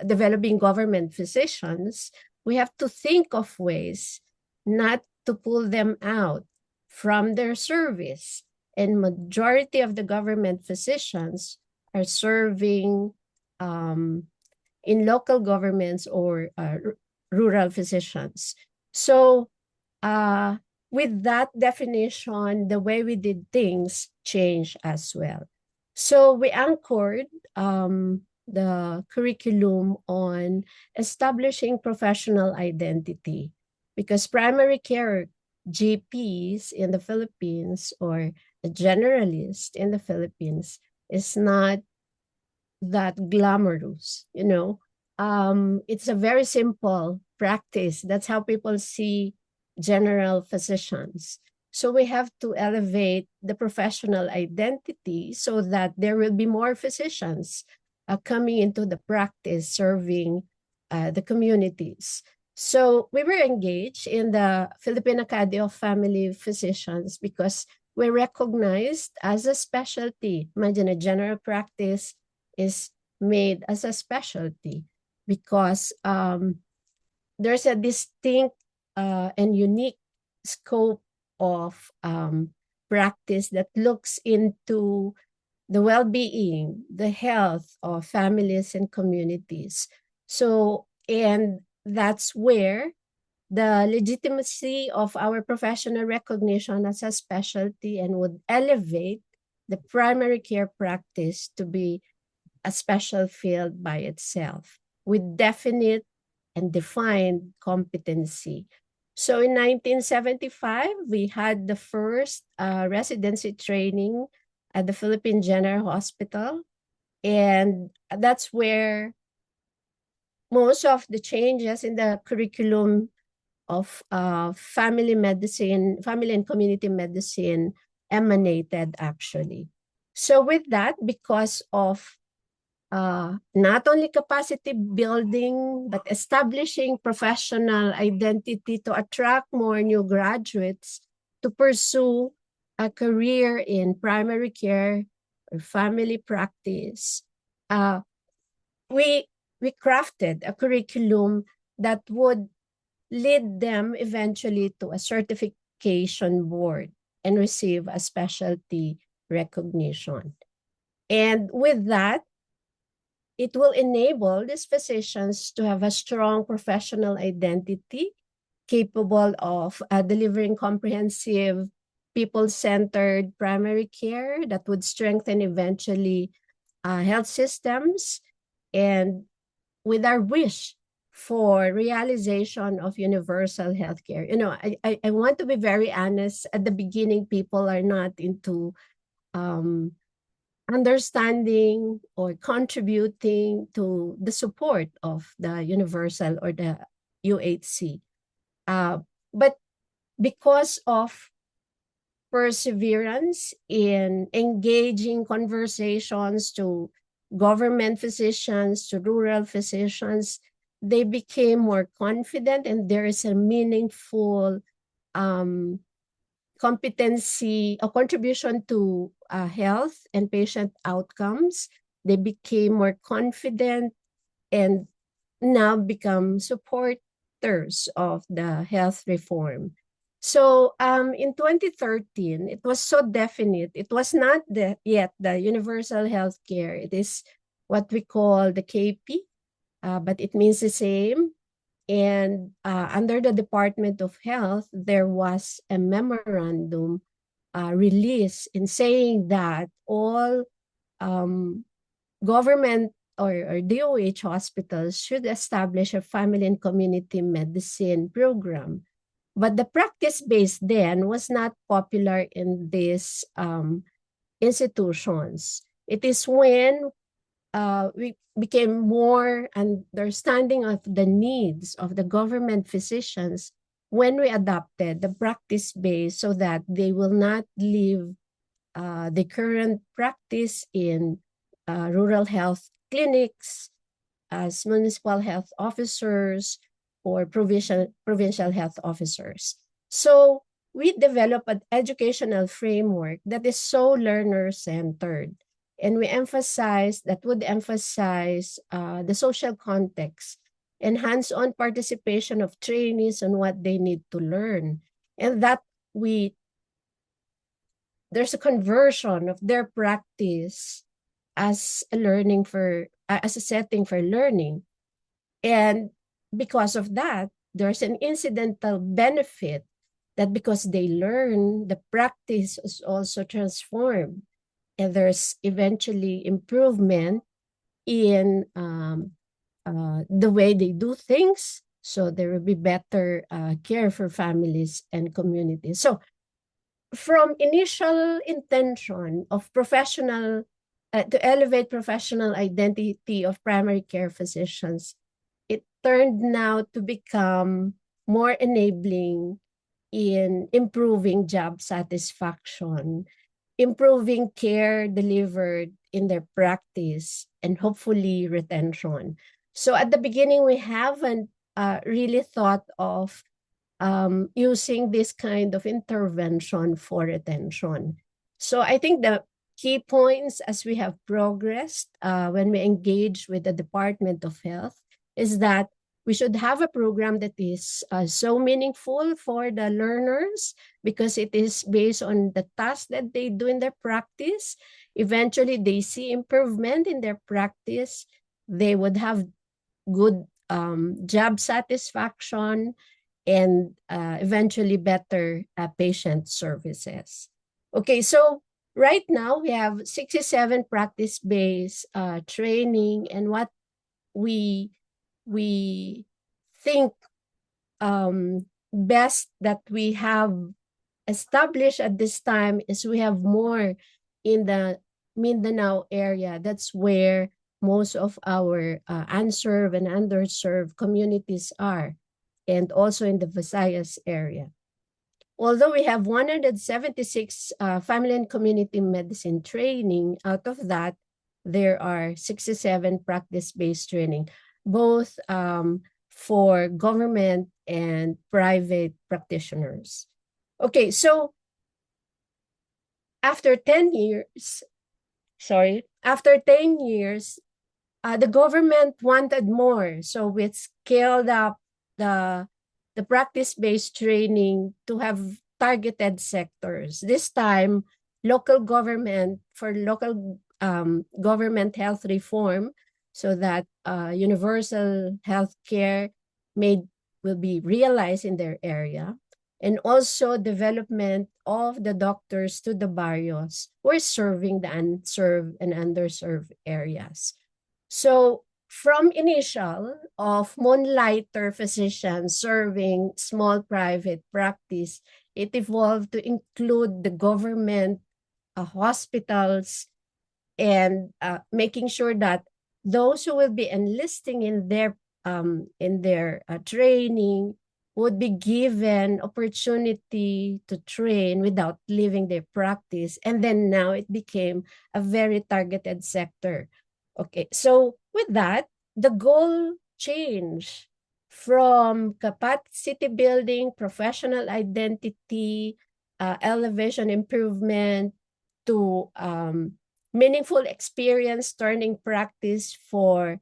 developing government physicians, we have to think of ways not to pull them out from their service. And majority of the government physicians are serving in local governments or rural physicians. So with that definition, the way we did things changed as well. So we anchored the curriculum on establishing professional identity, because primary care GPs in the Philippines, or a generalist in the Philippines, is not that glamorous, you know. It's a very simple practice. That's how people see general physicians. So we have to elevate the professional identity so that there will be more physicians coming into the practice, serving the communities. So we were engaged in the Philippine Academy of Family Physicians because we're recognized as a specialty. Imagine a general practice is made as a specialty because there's a distinct and unique scope of practice that looks into the well-being, the health of families and communities. So, and that's where the legitimacy of our professional recognition as a specialty and would elevate the primary care practice to be a special field by itself with definite and defined competency. So in 1975, we had the first residency training at the Philippine General Hospital. And that's where most of the changes in the curriculum of family medicine, family and community medicine emanated actually. So with that, because of not only capacity building, but establishing professional identity to attract more new graduates to pursue a career in primary care or family practice. We crafted a curriculum that would lead them eventually to a certification board and receive a specialty recognition. And with that, it will enable these physicians to have a strong professional identity, capable of delivering comprehensive, people-centered primary care that would strengthen eventually health systems, and with our wish for realization of universal healthcare. You know, I want to be very honest. At the beginning, people are not into understanding or contributing to the support of the universal or the UHC. But because of perseverance in engaging conversations to government physicians, to rural physicians, they became more confident, and there is a meaningful competency, a contribution to health and patient outcomes. They became more confident and now become supporters of the health reform. So in 2013, it was so definite. It was not yet the universal health care. It is what we call the KP, but it means the same. And under the Department of Health, there was a memorandum released in saying that all government or DOH hospitals should establish a family and community medicine program. But the practice base then was not popular in these institutions. It is when we became more understanding of the needs of the government physicians when we adopted the practice base, so that they will not leave the current practice in rural health clinics as municipal health officers or provincial health officers. So we develop an educational framework that is so learner-centered. And we would emphasize the social context and hands-on participation of trainees on what they need to learn. And that there's a conversion of their practice as a setting for learning. And because of that, there's an incidental benefit that because they learn, the practice is also transformed. And there's eventually improvement in the way they do things. So there will be better care for families and communities. So from initial intention of to elevate professional identity of primary care physicians, it turned now to become more enabling in improving job satisfaction, improving care delivered in their practice, and hopefully retention. So at the beginning, we haven't really thought of using this kind of intervention for retention. So I think the key points as we have progressed when we engage with the Department of Health is that we should have a program that is so meaningful for the learners because it is based on the tasks that they do in their practice. Eventually, they see improvement in their practice. They would have good job satisfaction and eventually better patient services. Okay, so right now we have 67 practice-based training, and what we think best that we have established at this time is we have more in the Mindanao area. That's where most of our unserved and underserved communities are, and also in the Visayas area. Although we have 176 family and community medicine training, out of that, there are 67 practice-based training, both for government and private practitioners. Okay, so after 10 years, the government wanted more. So we scaled up the practice-based training to have targeted sectors. This time, local government health reform so that universal health care will be realized in their area, and also development of the doctors to the barrios who are serving the unserved and underserved areas. So from initial of moonlighter physicians serving small private practice, it evolved to include the government hospitals and making sure that those who will be enlisting in their training would be given opportunity to train without leaving their practice. And then now it became a very targeted sector. Okay, so with that, the goal changed from capacity building, professional identity, elevation improvement, to meaningful experience, turning practice for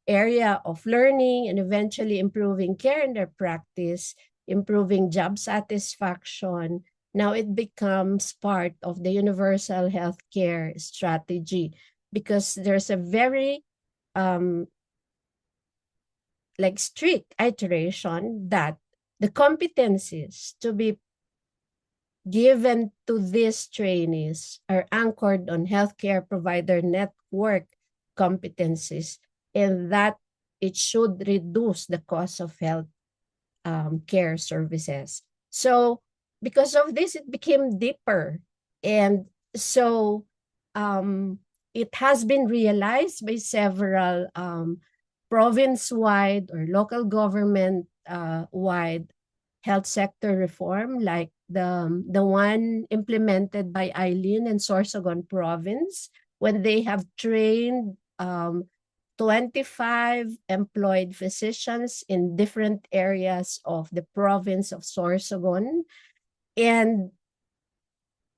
area of learning and eventually improving care in their practice, improving job satisfaction. Now it becomes part of the universal healthcare strategy because there's a very strict iteration that the competencies to be given to these trainees are anchored on healthcare provider network competencies, and that it should reduce the cost of health care services. So because of this, it became deeper. And so it has been realized by several province-wide or local government-wide health sector reform, like the one implemented by Eileen and Sorsogon province, when they have trained 25 employed physicians in different areas of the province of Sorsogon. And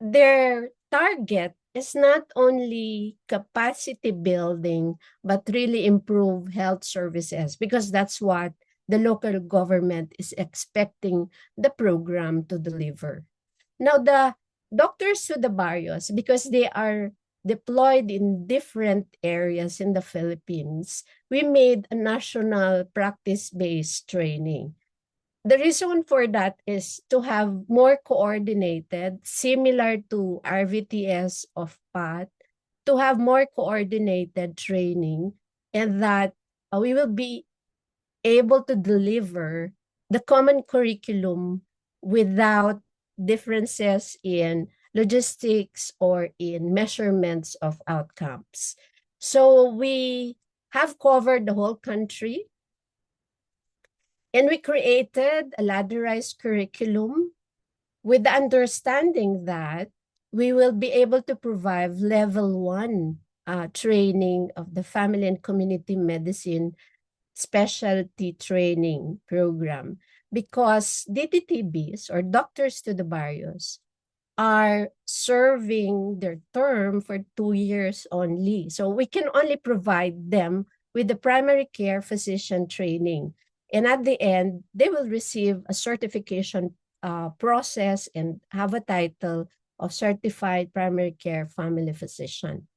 their target is not only capacity building, but really improve health services, because that's what the local government is expecting the program to deliver. Now, the doctors to the barrios, because they are deployed in different areas in the Philippines, we made a national practice-based training. The reason for that is to have more coordinated, similar to RVTS of PAT, to have more coordinated training, and that we will be able to deliver the common curriculum without differences in logistics or in measurements of outcomes. So we have covered the whole country, and we created a ladderized curriculum with the understanding that we will be able to provide level 1 training of the family and community medicine specialty training program, because DTTBs, or doctors to the barrios, are serving their term for 2 years only. So we can only provide them with the primary care physician training. And at the end, they will receive a certification process and have a title of certified primary care family physician.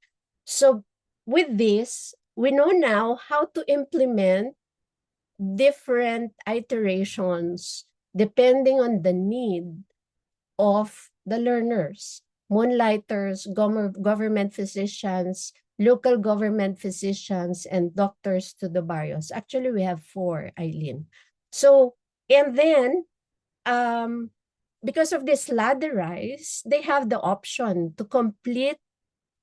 So with this, we know now how to implement different iterations depending on the need of the learners, moonlighters, government physicians, local government physicians, and doctors to the barrios. Actually, we have 4, Eileen. So, and then, because of this ladderized, they have the option to complete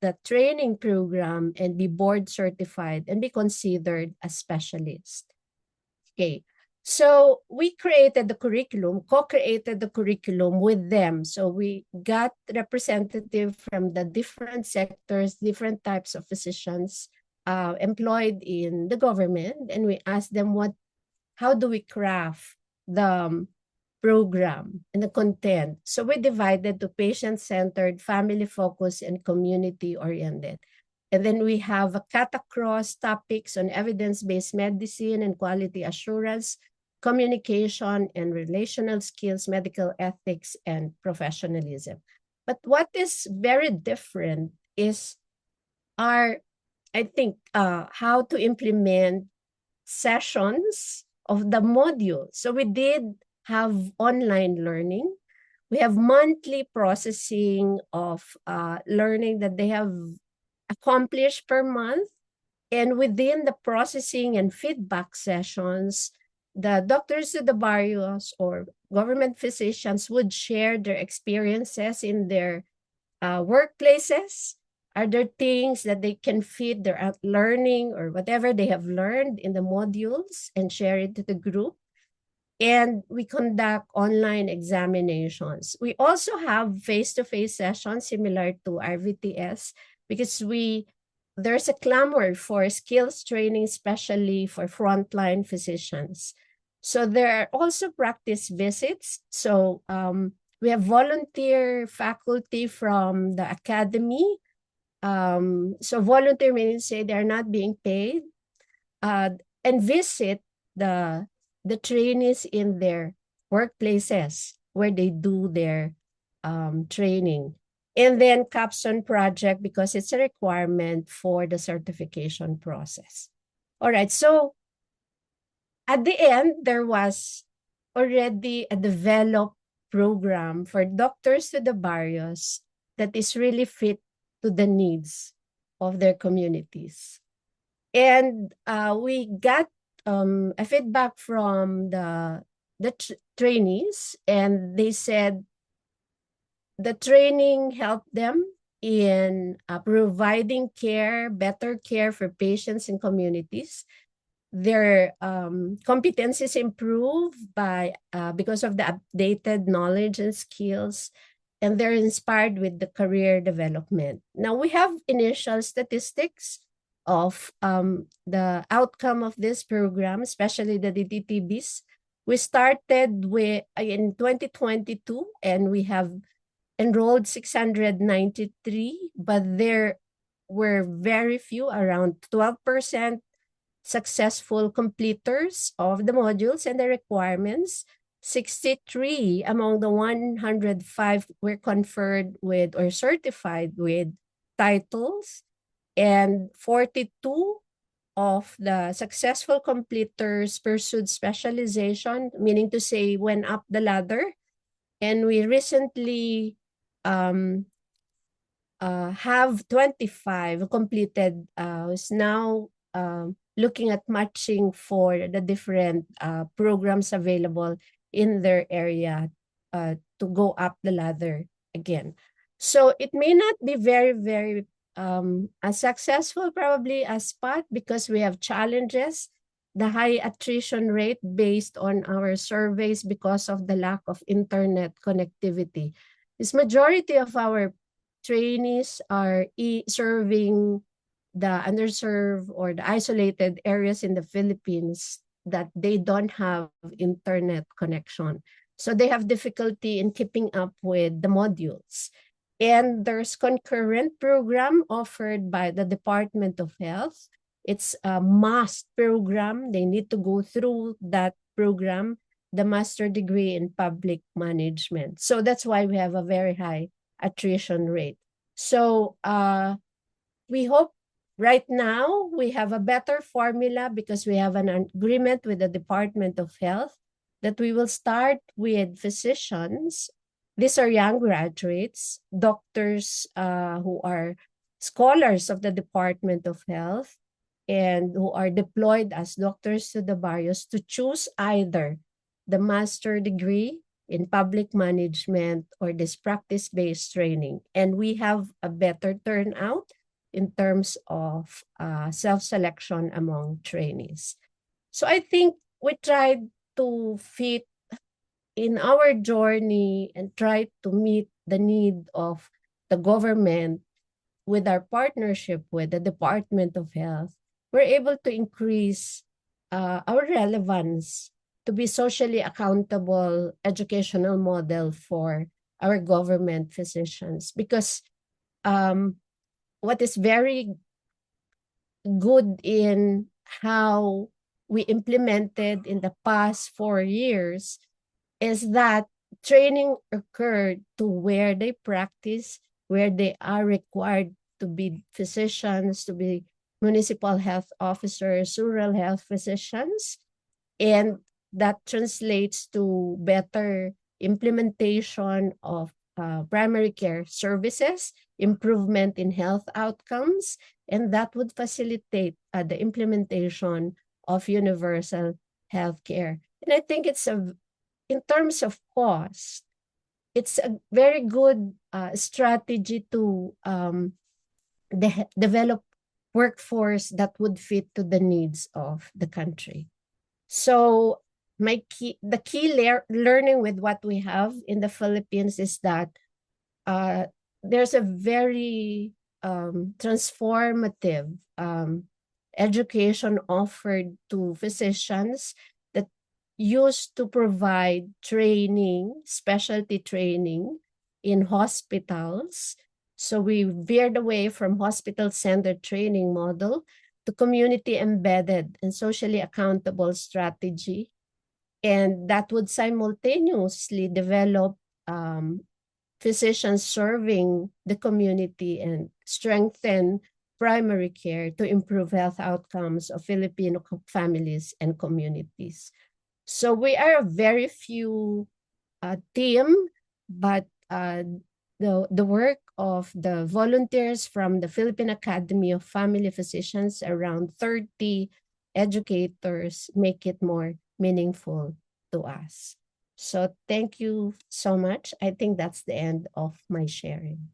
the training program and be board certified and be considered a specialist. Okay, so we created the curriculum, co-created the curriculum with them. So we got representative from the different sectors, different types of physicians employed in the government, and we asked them how do we craft the program and the content. So we divided to patient-centered, family-focused, and community-oriented. And then we have a cut across topics on evidence-based medicine and quality assurance, communication and relational skills, medical ethics, and professionalism. But what is very different is how to implement sessions of the module. So we did have online learning. We have monthly processing of learning that they have accomplished per month. And within the processing and feedback sessions, the doctors of the barrios or government physicians would share their experiences in their workplaces. Are there things that they can feed their learning or whatever they have learned in the modules and share it to the group? And we conduct online examinations. We also have face-to-face sessions similar to RVTS, because there's a clamor for skills training, especially for frontline physicians. So there are also practice visits. So we have volunteer faculty from the academy. So volunteer means say they're not being paid, and visit the trainees in their workplaces where they do their training. And then capstone project, because it's a requirement for the certification process. All right, so at the end, there was already a developed program for doctors to the barrios that is really fit to the needs of their communities. And we got a feedback from the trainees, and they said the training helped them in providing care, better care for patients and communities. Their competencies improved because of the updated knowledge and skills, and they're inspired with the career development. Now we have initial statistics of the outcome of this program, especially the DTTBs. We started with in 2022, and we have enrolled 693, but there were very few, around 12% successful completers of the modules and the requirements. 63 among the 105 were conferred with or certified with titles, and 42 of the successful completers pursued specialization, meaning to say went up the ladder. And we recently have 25 completed, is now looking at matching for the different programs available in their area to go up the ladder again. So it may not be very, very as successful probably as PAT, because we have challenges, the high attrition rate based on our surveys because of the lack of internet connectivity. This majority of our trainees are serving the underserved or the isolated areas in the Philippines that they don't have internet connection. So they have difficulty in keeping up with the modules. And there's concurrent program offered by the Department of Health. It's a must program. They need to go through that program, the master degree in public management. So that's why we have a very high attrition rate. So we hope right now we have a better formula because we have an agreement with the Department of Health that we will start with physicians. These are young graduates, doctors who are scholars of the Department of Health and who are deployed as doctors to the barrios to choose either the master degree in public management or this practice-based training. And we have a better turnout in terms of self-selection among trainees. So I think we tried to fit in our journey and try to meet the need of the government with our partnership with the Department of Health. We're able to increase our relevance to be socially accountable educational model for our government physicians, because what is very good in how we implemented in the past 4 years is that training occurred to where they practice, where they are required to be physicians, to be municipal health officers, rural health physicians, and that translates to better implementation of primary care services, improvement in health outcomes, and that would facilitate the implementation of universal health care. And I think in terms of cost, it's a very good strategy to develop workforce that would fit to the needs of the country. So the key learning with what we have in the Philippines is that there's a very transformative education offered to physicians that used to provide training, specialty training in hospitals. So we veered away from hospital-centered training model to community-embedded and socially accountable strategy. And that would simultaneously develop physicians serving the community and strengthen primary care to improve health outcomes of Filipino families and communities. So we are a very few team, but the work of the volunteers from the Philippine Academy of Family Physicians, around 30 educators, make it more meaningful to us. So thank you so much. I think that's the end of my sharing.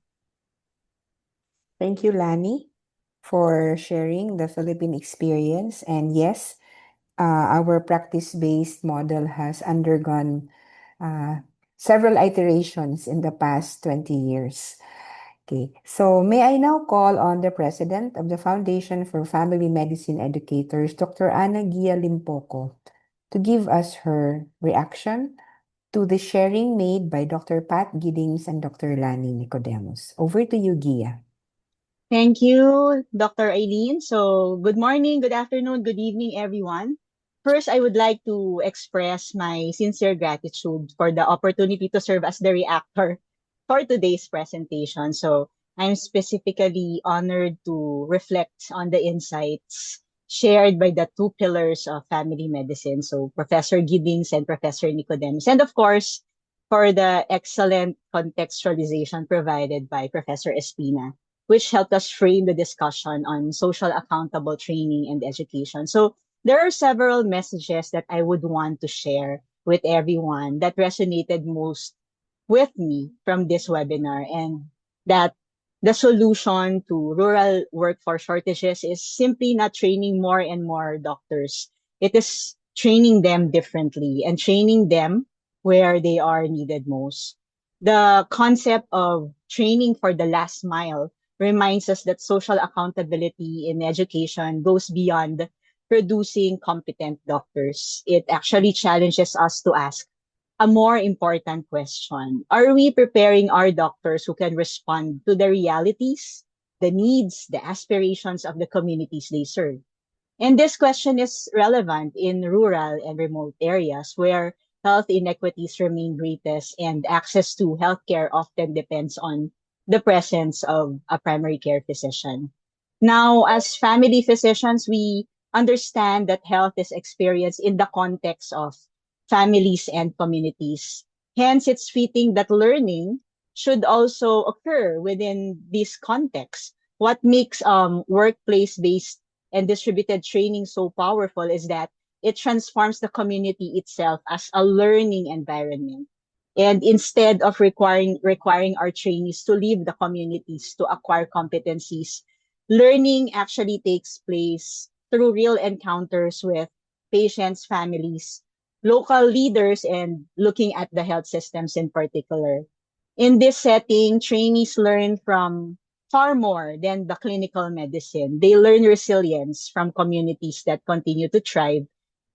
Thank you, Lani, for sharing the Philippine experience. And yes, our practice-based model has undergone several iterations in the past 20 years. Okay, so may I now call on the President of the Foundation for Family Medicine Educators, Dr. Ana Gia Limpoco, to give us her reaction to the sharing made by Dr. Pat Giddings and Dr. Lani Nicodemus. Over to you, Gia. Thank you, Dr. Eileen. So, good morning, good afternoon, good evening, everyone. First, I would like to express my sincere gratitude for the opportunity to serve as the reactor for today's presentation. So, I'm specifically honored to reflect on the insights shared by the two pillars of family medicine. So, Professor Giddings and Professor Nicodemus. And of course, for the excellent contextualization provided by Professor Espina, which helped us frame the discussion on social accountable training and education. So there are several messages that I would want to share with everyone that resonated most with me from this webinar, and that the solution to rural workforce shortages is simply not training more and more doctors. It is training them differently and training them where they are needed most. The concept of training for the last mile reminds us that social accountability in education goes beyond producing competent doctors. It actually challenges us to ask a more important question. Are we preparing our doctors who can respond to the realities, the needs, the aspirations of the communities they serve? And this question is relevant in rural and remote areas where health inequities remain greatest and access to healthcare often depends on the presence of a primary care physician. Now, as family physicians, we understand that health is experienced in the context of families and communities. Hence, it's fitting that learning should also occur within this context. What makes workplace-based and distributed training so powerful is that it transforms the community itself as a learning environment. And instead of requiring our trainees to leave the communities to acquire competencies, learning actually takes place through real encounters with patients, families, local leaders, and looking at the health systems in particular. In this setting, trainees learn from far more than the clinical medicine. They learn resilience from communities that continue to thrive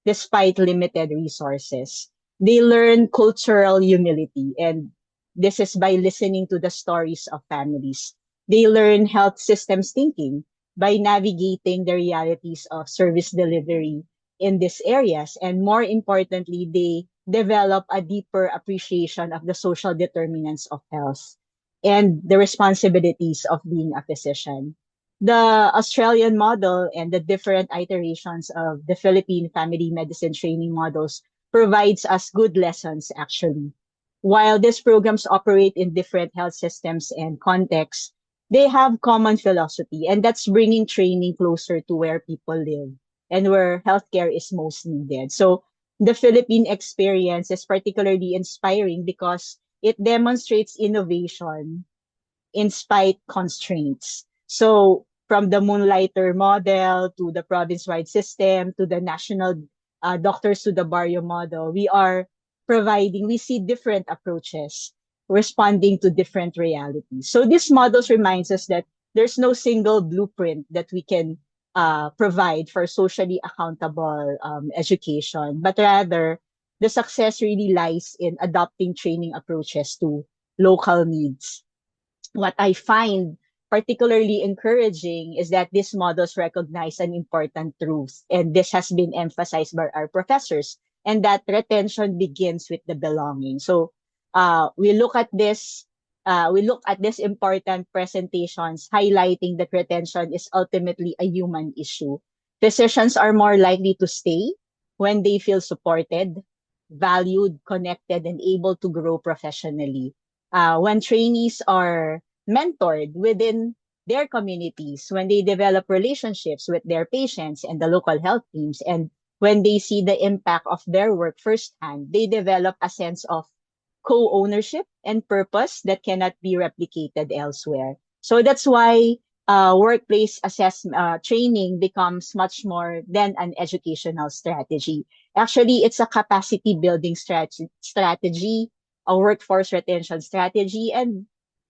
despite limited resources. They learn cultural humility, and this is by listening to the stories of families. They learn health systems thinking by navigating the realities of service delivery in these areas. And more importantly, they develop a deeper appreciation of the social determinants of health and the responsibilities of being a physician. The Australian model and the different iterations of the Philippine family medicine training models provides us good lessons actually. While these programs operate in different health systems and contexts, they have common philosophy, and that's bringing training closer to where people live and where healthcare is most needed. So the Philippine experience is particularly inspiring because it demonstrates innovation in spite constraints. So from the Moonlighter model to the province-wide system to the national doctors to the barrio model, we see different approaches responding to different realities. So these models reminds us that there's no single blueprint that we can provide for socially accountable education, but rather the success really lies in adopting training approaches to local needs. What I find particularly encouraging is that these models recognize an important truth, and this has been emphasized by our professors, and that retention begins with the belonging. So we look at this. We look at these important presentations highlighting that retention is ultimately a human issue. Physicians are more likely to stay when they feel supported, valued, connected, and able to grow professionally. When trainees are mentored within their communities, when they develop relationships with their patients and the local health teams, and when they see the impact of their work firsthand, they develop a sense of co-ownership and purpose that cannot be replicated elsewhere. So that's why workplace assessment training becomes much more than an educational strategy. Actually, it's a capacity building strategy, a workforce retention strategy, and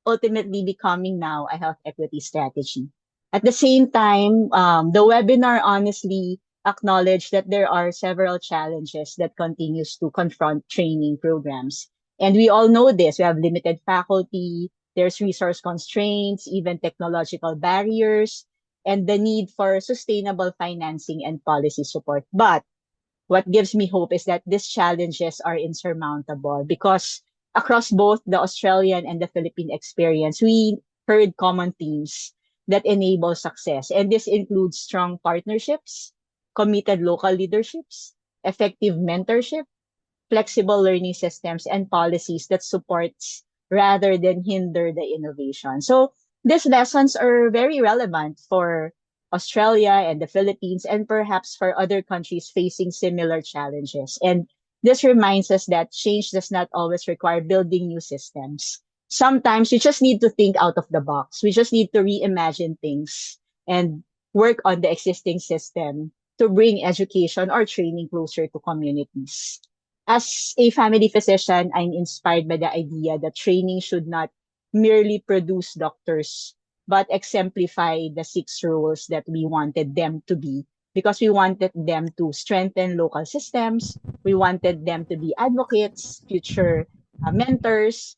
ultimately becoming now a health equity strategy. At the same time, the webinar honestly acknowledged that there are several challenges that continues to confront training programs. And we all know this. We have limited faculty, there's resource constraints, even technological barriers, and the need for sustainable financing and policy support. But what gives me hope is that these challenges are insurmountable because across both the Australian and the Philippine experience, we heard common themes that enable success. And this includes strong partnerships, committed local leaderships, effective mentorship, flexible learning systems and policies that supports rather than hinder the innovation. So these lessons are very relevant for Australia and the Philippines and perhaps for other countries facing similar challenges. And this reminds us that change does not always require building new systems. Sometimes we just need to think out of the box. We just need to reimagine things and work on the existing system to bring education or training closer to communities. As a family physician, I'm inspired by the idea that training should not merely produce doctors, but exemplify the six roles that we wanted them to be, because we wanted them to strengthen local systems. We wanted them to be advocates, future mentors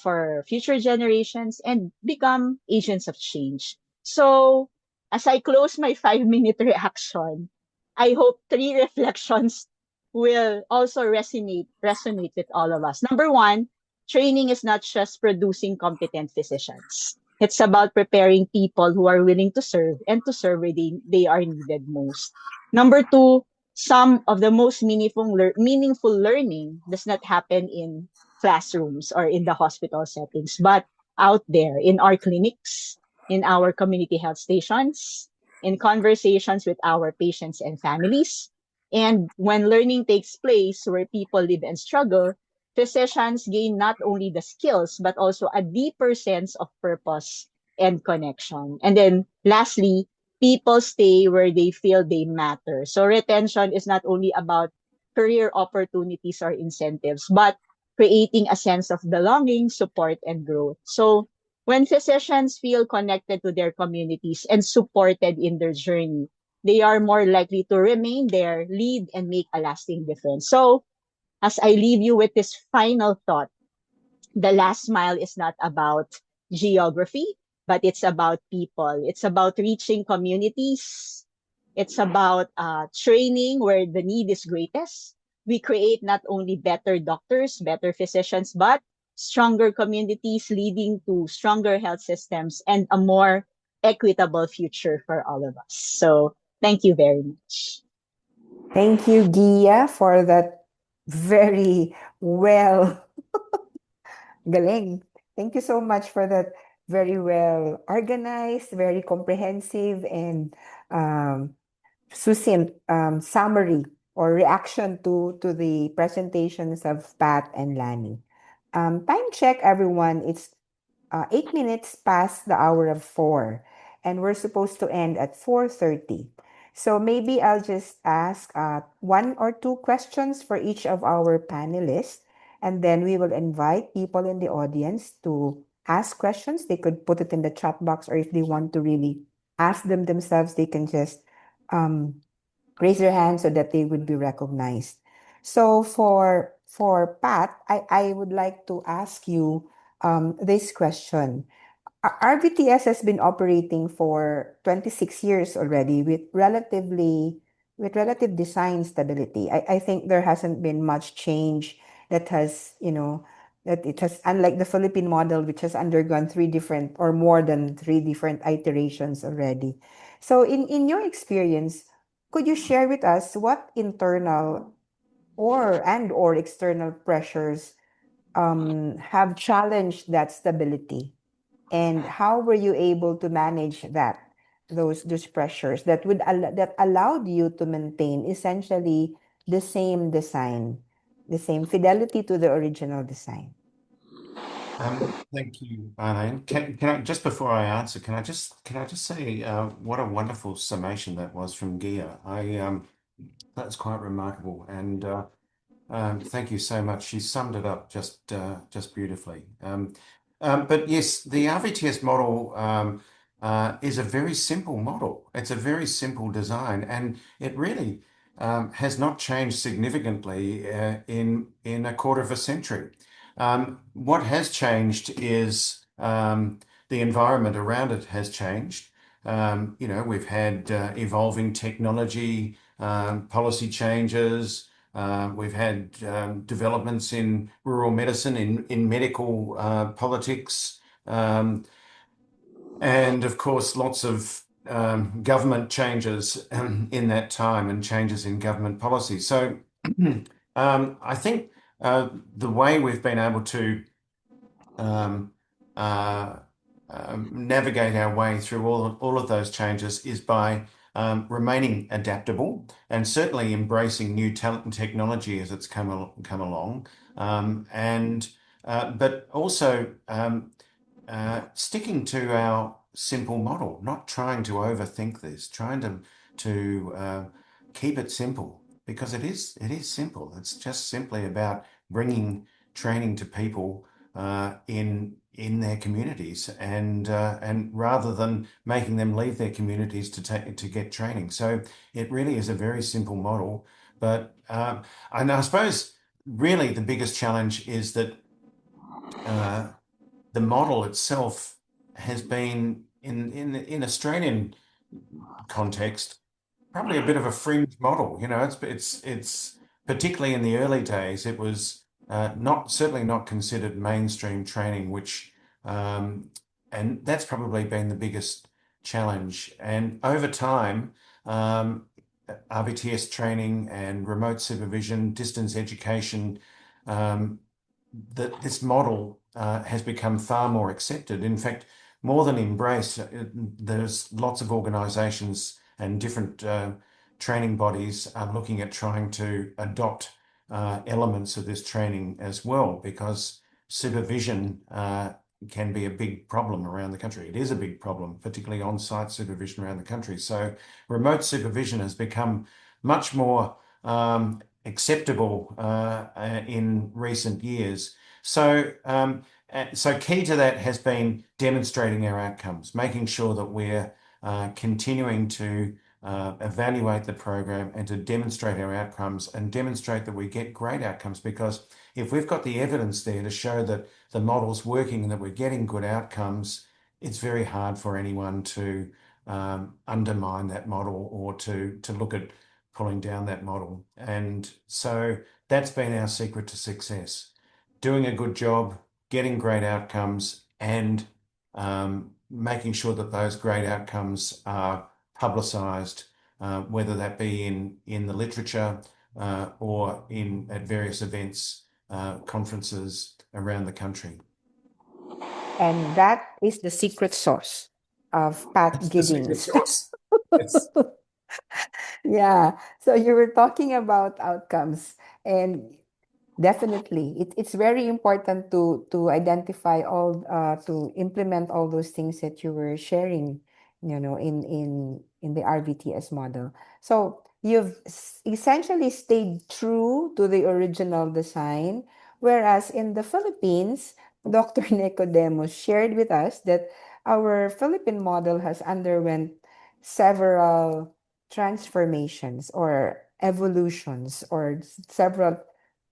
for future generations, and become agents of change. So, as I close my 5 minute reaction, I hope three reflections will also resonate with all of us. Number one, training is not just producing competent physicians. It's about preparing people who are willing to serve and to serve where they are needed most. Number two, some of the most meaningful learning does not happen in classrooms or in the hospital settings, but out there in our clinics, in our community health stations, in conversations with our patients and families, and when learning takes place where people live and struggle, physicians gain not only the skills, but also a deeper sense of purpose and connection. And then lastly, people stay where they feel they matter. So retention is not only about career opportunities or incentives, but creating a sense of belonging, support, and growth. So when physicians feel connected to their communities and supported in their journey, they are more likely to remain there, lead, and make a lasting difference. So, as I leave you with this final thought, the last mile is not about geography, but it's about people. It's about reaching communities. It's about training where the need is greatest. We create not only better doctors, better physicians, but stronger communities leading to stronger health systems and a more equitable future for all of us. So thank you very much. Thank you, Gia, for that very well galing. Thank you so much for that very well organized, very comprehensive, and um, succinct summary or reaction to the presentations of Pat and Lani. Time check, everyone. It's 8 minutes past the hour of 4, and we're supposed to end at 4:30. So maybe I'll just ask one or two questions for each of our panelists, and then we will invite people in the audience to ask questions. They could put it in the chat box, or if they want to really ask them themselves, they can just um, raise their hand so that they would be recognized. So for Pat, I would like to ask you this question. RVTS has been operating for 26 years already with relative design stability. I think there hasn't been much change that has, that it has, unlike the Philippine model, which has undergone three different or more than three different iterations already. So in your experience, could you share with us what internal or external pressures have challenged that stability? And how were you able to manage those pressures that allowed you to maintain essentially the same design, the same fidelity to the original design? Thank you, Arlene. Can I just before I answer, can I just say what a wonderful summation that was from Gia. That's quite remarkable, and thank you so much. She summed it up just beautifully. But yes, the RVTS model is a very simple model. It's a very simple design, and it really has not changed significantly in a quarter of a century. What has changed is the environment around it has changed. We've had evolving technology, policy changes. We've had developments in rural medicine, in medical politics, and of course, lots of government changes in that time and changes in government policy. So I think the way we've been able to um, uh, navigate our way through all of those changes is by remaining adaptable and certainly embracing new talent and technology as it's come along, but also sticking to our simple model, not trying to overthink this, trying to keep it simple because it is simple. It's just simply about bringing training to people in their communities, and rather than making them leave their communities to get training. So it really is a very simple model. But and I suppose really the biggest challenge is that the model itself has been in Australian context probably a bit of a fringe model. It's particularly in the early days, it was not certainly not considered mainstream training, and that's probably been the biggest challenge. And over time, RBTS training and remote supervision, distance education, um, that this model has become far more accepted. In fact, more than embraced. There's lots of organisations and different training bodies are looking at trying to adopt elements of this training as well, because supervision can be a big problem around the country. It is a big problem, particularly on-site supervision around the country. So remote supervision has become much more acceptable in recent years. So key to that has been demonstrating our outcomes, making sure that we're continuing to evaluate the program and to demonstrate our outcomes and demonstrate that we get great outcomes. Because if we've got the evidence there to show that the model's working and that we're getting good outcomes, it's very hard for anyone to undermine that model or to look at pulling down that model. And so that's been our secret to success. Doing a good job, getting great outcomes, and making sure that those great outcomes are publicised, whether that be in the literature or at various events, conferences around the country. And that is the secret sauce of Pat That's the secret Giddings. sauce. It's Yeah. So you were talking about outcomes, and definitely it's very important to identify to implement all those things that you were sharing, in the RVTS model. So you've essentially stayed true to the original design, whereas in the Philippines, Dr. Nicodemus shared with us that our Philippine model has underwent several transformations or evolutions or several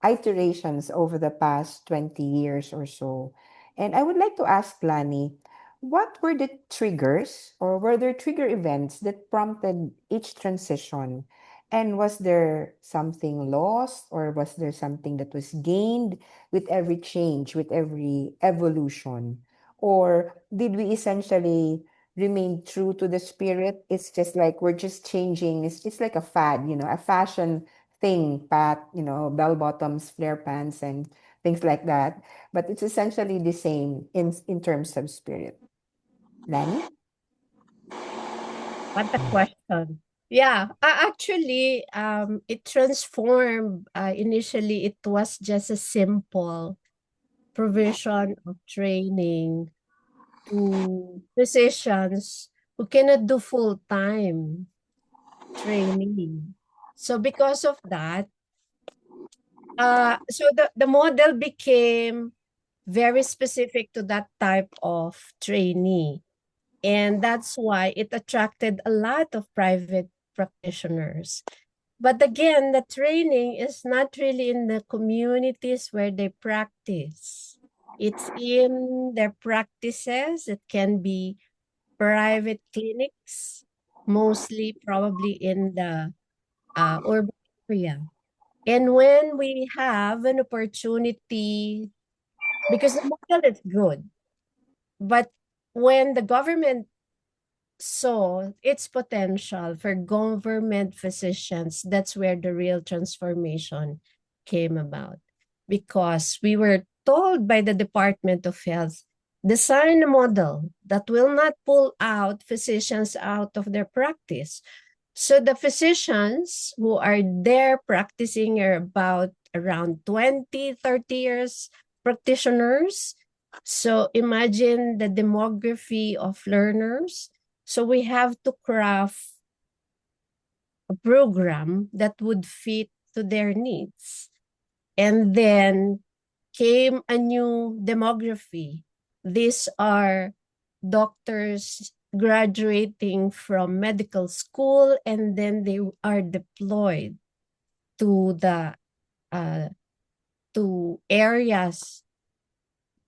iterations over the past 20 years or so. And I would like to ask Lani, what were the triggers or were there trigger events that prompted each transition? And was there something lost or was there something that was gained with every change, with every evolution? Or did we essentially remain true to the spirit? It's just like we're just changing. It's like a fad, a fashion thing, Pat, bell bottoms, flare pants, and things like that. But it's essentially the same in terms of spirit. Lani? What a question. Yeah, actually, it transformed. Initially, it was just a simple provision of training to physicians who cannot do full-time training. So because of that, so the model became very specific to that type of trainee. And that's why it attracted a lot of private practitioners. But again, the training is not really in the communities where they practice. It's in their practices. It can be private clinics, mostly probably in the urban area. And when we have an opportunity, because the model is good, but when the government saw its potential for government physicians, that's where the real transformation came about. Because we were told by the Department of Health, design a model that will not pull out physicians out of their practice. So the physicians who are there practicing are about around 20, 30 years practitioners. So imagine the demography of learners. So we have to craft a program that would fit to their needs. And then came a new demography. These are doctors graduating from medical school, and then they are deployed to the to areas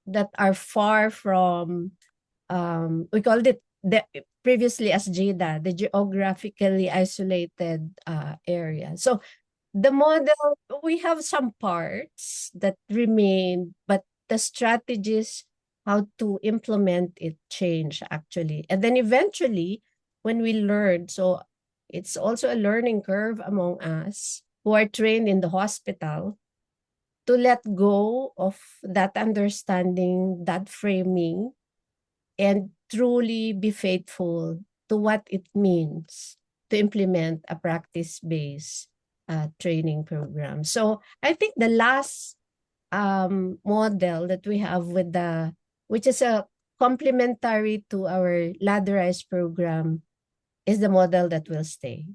that are far from we called it the previously as JIDA, the geographically isolated area. So the model, we have some parts that remain, but the strategies how to implement it change actually. And then eventually, when we learned, so it's also a learning curve among us who are trained in the hospital to let go of that understanding, that framing, and truly be faithful to what it means to implement a practice-based training program. So I think the last model that we have with which is a complementary to our ladderized program, is the model that will stay.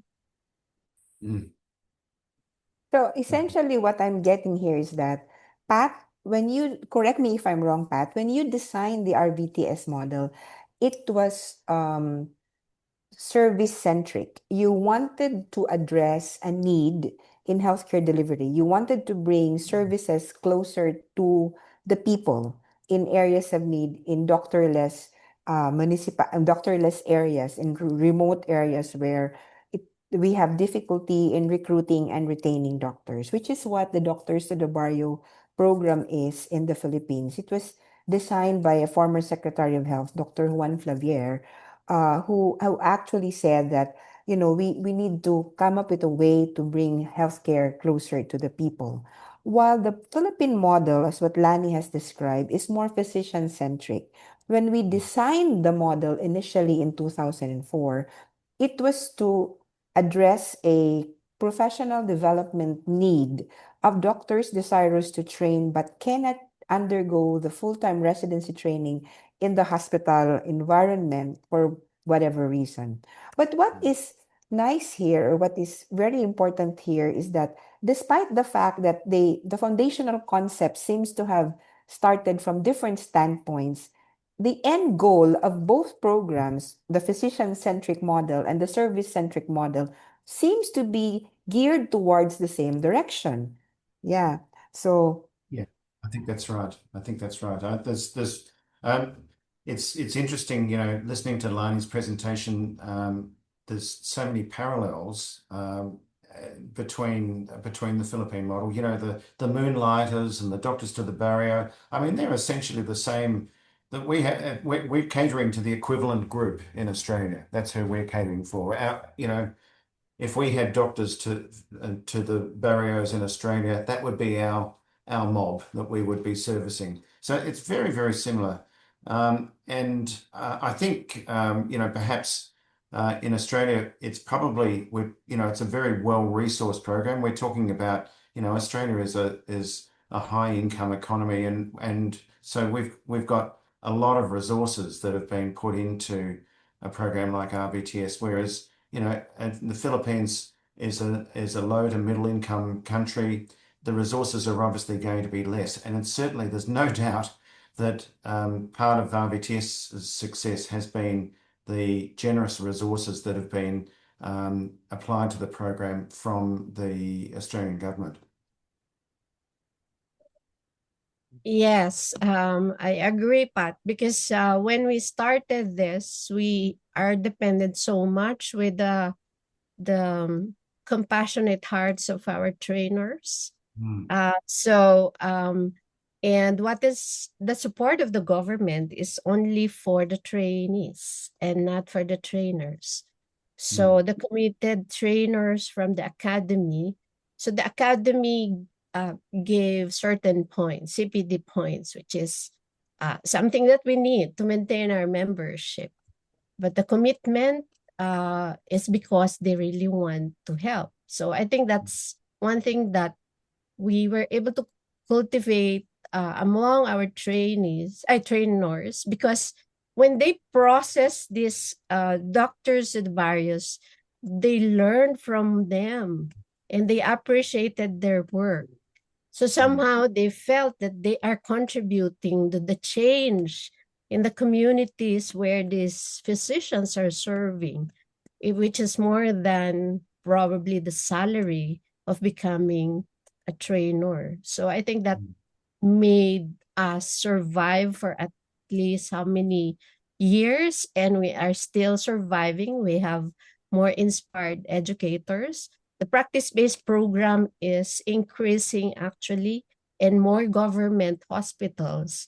So essentially what I'm getting here is that, Pat, when you, correct me if I'm wrong, Pat, when you designed the RVTS model, it was service centric. You wanted to address a need in healthcare delivery. You wanted to bring services closer to the people in areas of need, in doctorless doctorless areas, in remote areas where we have difficulty in recruiting and retaining doctors, which is what the Doctors to the Barrio program is in the Philippines. It was designed by a former Secretary of Health, Dr. Juan Flavier, who actually said that, we need to come up with a way to bring healthcare closer to the people. While the Philippine model, as what Lani has described, is more physician-centric. When we designed the model initially in 2004, it was to address a professional development need of doctors desirous to train but cannot undergo the full-time residency training in the hospital environment for whatever reason. But what is nice here, or what is very important here, is that despite the fact that the foundational concept seems to have started from different standpoints, the end goal of both programs, the physician-centric model and the service-centric model, seems to be geared towards the same direction. Yeah. So Yeah, I think that's right. I think that's right. It's interesting, listening to Lani's presentation. There's so many parallels between the Philippine model. The Moonlighters and the Doctors to the Barrio. I mean, they're essentially the same. That we're catering to the equivalent group in Australia. That's who we're catering for. If we had doctors to the barrios in Australia, that would be our mob that we would be servicing. So it's very, very similar. And I think perhaps in Australia it's probably it's a very well-resourced program. We're talking about Australia is a high income economy, and so we've got a lot of resources that have been put into a program like RVTS, whereas and the Philippines is a low to middle income country. The resources are obviously going to be less, and it's certainly, there's no doubt that part of RVTS's success has been the generous resources that have been applied to the program from the Australian government. Yes, I agree, Pat, because when we started this, we are dependent so much with the compassionate hearts of our trainers. And what is the support of the government is only for the trainees and not for the trainers. So the committed trainers from the academy, so the academy gave certain points, CPD points, which is something that we need to maintain our membership. But the commitment is because they really want to help. So I think that's one thing that we were able to cultivate among our trainers, because when they process these doctors and various, they learned from them and they appreciated their work. So somehow they felt that they are contributing to the change in the communities where these physicians are serving, which is more than probably the salary of becoming a trainer. So I think that made us survive for at least how many years, and we are still surviving. We have more inspired educators. The practice-based program is increasing actually, and more government hospitals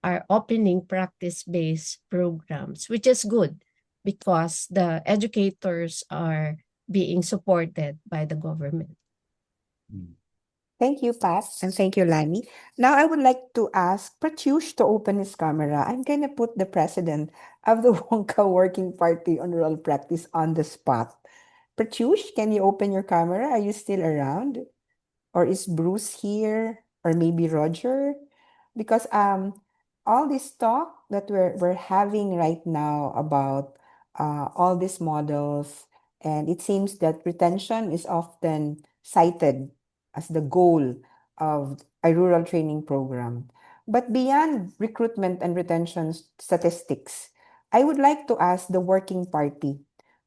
are opening practice-based programs, which is good because the educators are being supported by the government. Thank you, Pat, and thank you, Lani. Now I would like to ask Pratyush to open his camera. I'm going to put the president of the Wonka Working Party on Rural Practice on the spot. Pratyush, can you open your camera? Are you still around? Or is Bruce here? Or maybe Roger? Because all this talk that we're having right now about all these models, and it seems that retention is often cited as the goal of a rural training program. But beyond recruitment and retention statistics, I would like to ask the working party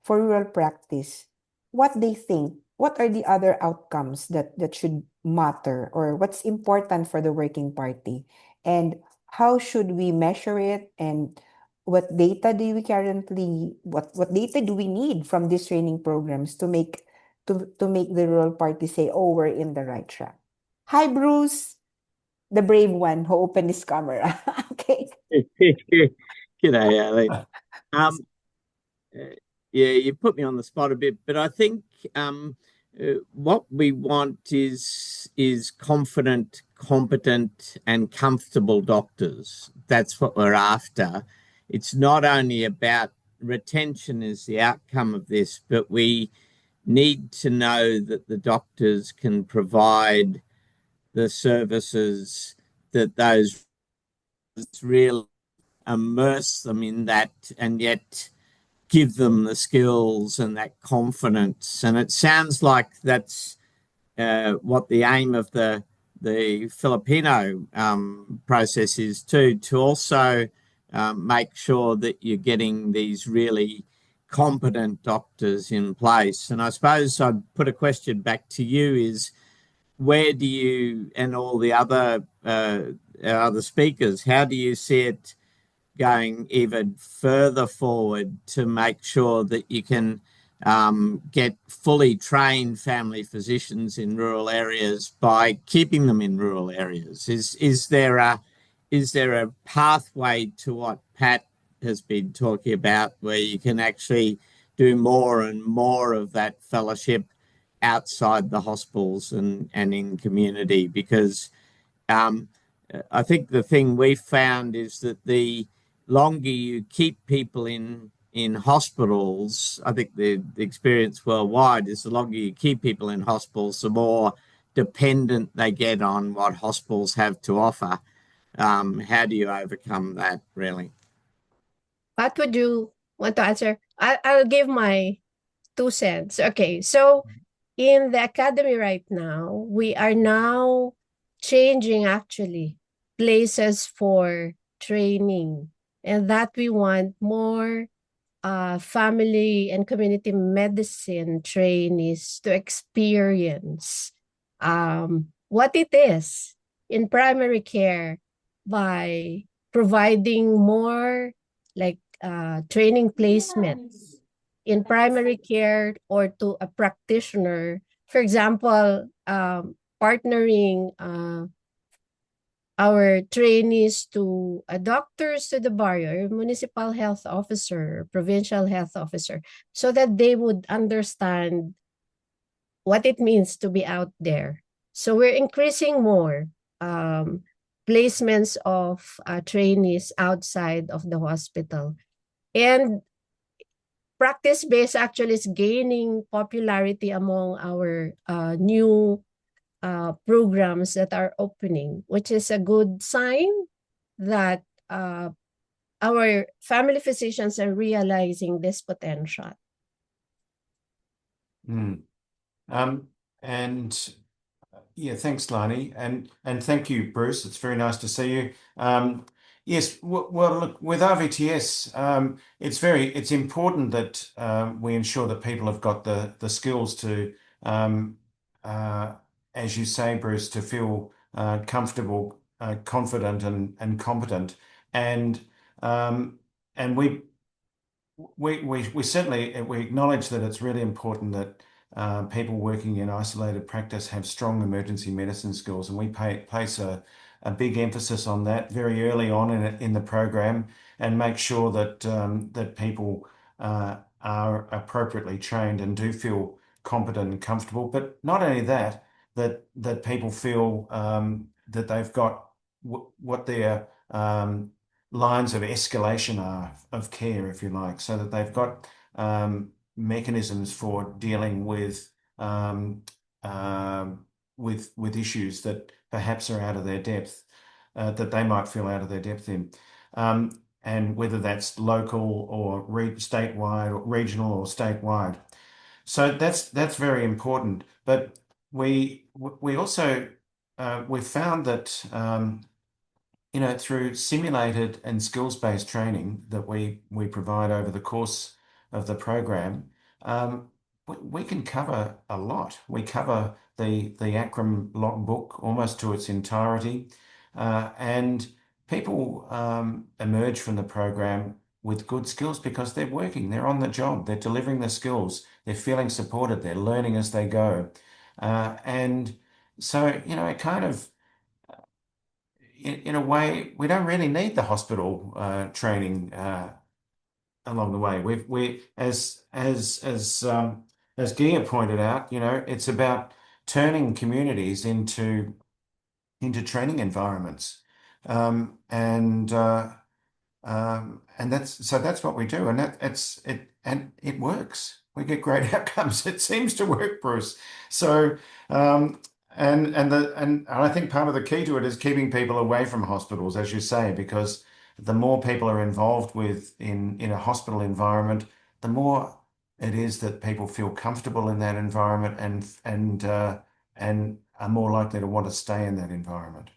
for rural practice what they think. What are the other outcomes that should matter, or what's important for the working party? And how should we measure it? And what data do we need from these training programs to make the rural party say, oh, we're in the right track? Hi, Bruce, the brave one who opened his camera. Okay. G'day, Eileen. Yeah, you put me on the spot a bit, but I think what we want is confident, competent, and comfortable doctors. That's what we're after. It's not only about retention as the outcome of this, but we need to know that the doctors can provide the services that those really immerse them in that, and yet give them the skills and that confidence. And it sounds like that's what the aim of the Filipino process is too, to also make sure that you're getting these really competent doctors in place. And I suppose I'd put a question back to you is, where do you, and all the other speakers, how do you see it going even further forward to make sure that you can get fully trained family physicians in rural areas by keeping them in rural areas? Is there a pathway to what Pat has been talking about, where you can actually do more and more of that fellowship outside the hospitals and in community? Because I think the thing we've found is that the longer you keep people in hospitals, I think the experience worldwide is the longer you keep people in hospitals, the more dependent they get on what hospitals have to offer. How do you overcome that, really? What would you want to answer? I'll give my 2 cents. Okay, so in the academy right now, we are now changing actually places for training, and that we want more family and community medicine trainees to experience what it is in primary care by providing more like training placements in primary care or to a practitioner. For example, partnering our trainees to doctors to the barrio, municipal health officer, provincial health officer, so that they would understand what it means to be out there. So we're increasing more placements of trainees outside of the hospital. And practice-based actually is gaining popularity among our new programs that are opening, which is a good sign that our family physicians are realizing this potential. And yeah, thanks, Lani, and thank you, Bruce. It's very nice to see you. Yes, well, look, with RVTS, it's important that we ensure that people have got the skills to, as you say, Bruce, to feel comfortable, confident, and competent, and and we certainly we acknowledge that it's really important that people working in isolated practice have strong emergency medicine skills, and we place a big emphasis on that very early on in the program, and make sure that that people are appropriately trained and do feel competent and comfortable. But not only that, that people feel that they've got what their lines of escalation are of care, if you like, so that they've got mechanisms for dealing with with issues that perhaps are out of their depth, that they might feel out of their depth in, and whether that's local or statewide, or regional or statewide. So that's very important. But we also we found that through simulated and skills-based training that we provide over the course of the program, we can cover a lot. We cover the ACRM logbook almost to its entirety, and people emerge from the program with good skills because they're working, they're on the job, they're delivering the skills, they're feeling supported, they're learning as they go, and so it kind of, in a way, we don't really need the hospital training along the way. We as Gia pointed out, it's about turning communities into training environments, and that's what we do, and it works. We get great outcomes. It seems to work, Bruce. So and I think part of the key to it is keeping people away from hospitals, as you say, because the more people are involved in a hospital environment, the more it is that people feel comfortable in that environment and are more likely to want to stay in that environment.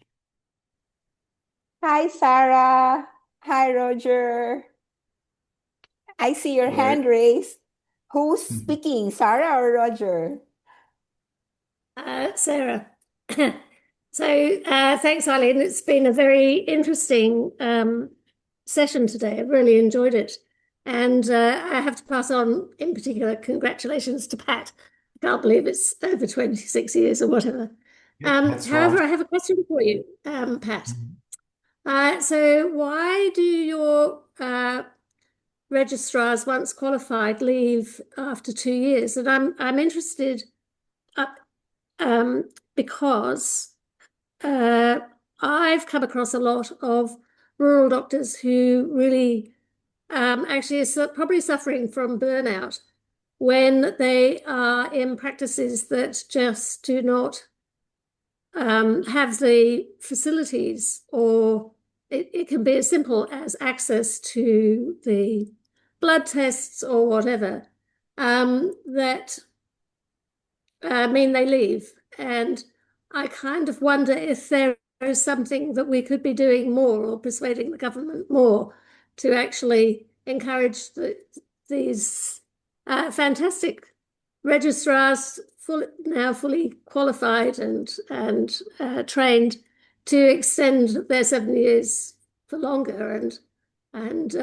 Hi, Sarah. Hi, Roger. I see your hand raised. Who's speaking, Sarah or Roger? Sarah. So thanks, Eileen. It's been a very interesting session today. I've really enjoyed it. And I have to pass on, in particular, congratulations to Pat. I can't believe it's over 26 years or whatever. That's However, right. I have a question for you, Pat. So why do your registrars, once qualified, leave after 2 years? And I'm interested because I've come across a lot of rural doctors who really actually are probably suffering from burnout when they are in practices that just do not have the facilities, or it can be as simple as access to the blood tests or whatever, that mean they leave. And I kind of wonder if there is something that we could be doing more or persuading the government more to actually encourage these fantastic registrars, now fully qualified and trained, to extend their 7 years for longer. And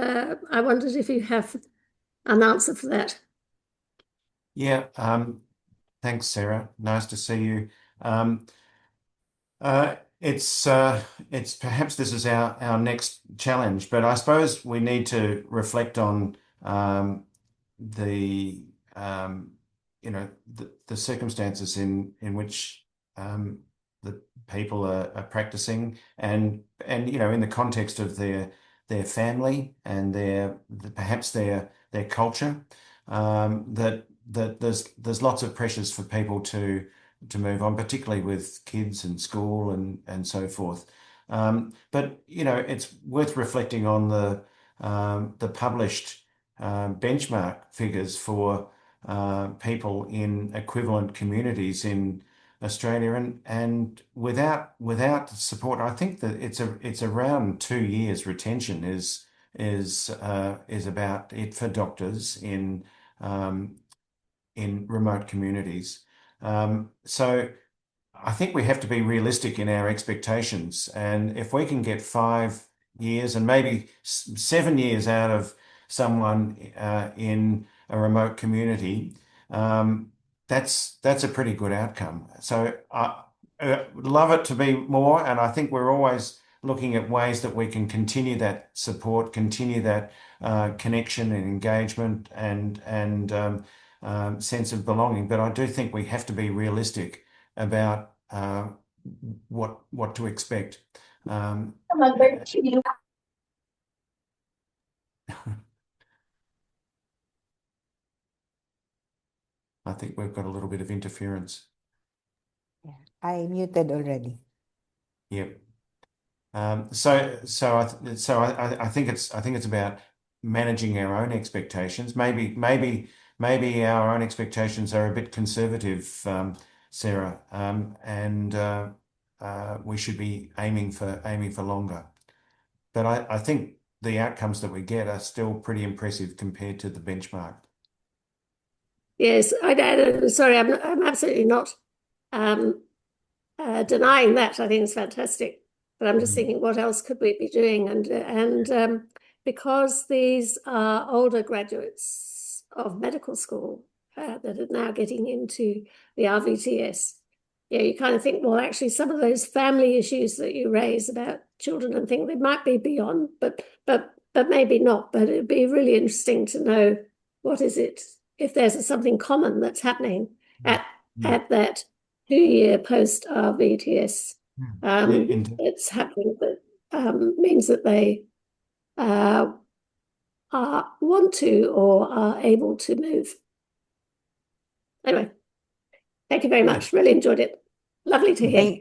I wondered if you have an answer for that. Yeah, thanks, Sarah. Nice to see you. Um, it's perhaps this is our next challenge, but I suppose we need to reflect on the the circumstances in which the people are practicing, and in the context of their family and perhaps their culture, that there's lots of pressures for people to move on, particularly with kids and school and so forth. But it's worth reflecting on the published benchmark figures for people in equivalent communities in Australia, and without support, I think that it's around 2 years retention is about it for doctors in remote communities. So I think we have to be realistic in our expectations. And if we can get 5 years and maybe 7 years out of someone in a remote community, that's a pretty good outcome. So I would love it to be more. And I think we're always looking at ways that we can continue that support, continue that connection and engagement and sense of belonging. But I do think we have to be realistic about what to expect. I think we've got a little bit of interference. Yeah, I muted already. Yep. I think it's about managing our own expectations. Maybe our own expectations are a bit conservative, Sarah, and we should be aiming for longer. But I think the outcomes that we get are still pretty impressive compared to the benchmark. Yes, sorry, I'm absolutely not denying that. I think it's fantastic. But I'm just thinking, what else could we be doing? And because these are older graduates of medical school that are now getting into the RVTS, you kind of think, well, actually, some of those family issues that you raise about children and things, they might be beyond, but maybe not. But it'd be really interesting to know what is it, if there's something common that's happening at that 2 year post RVTS. It's happening that means that they want to or are able to move. Anyway, thank you very much. Really enjoyed it. Lovely to hear.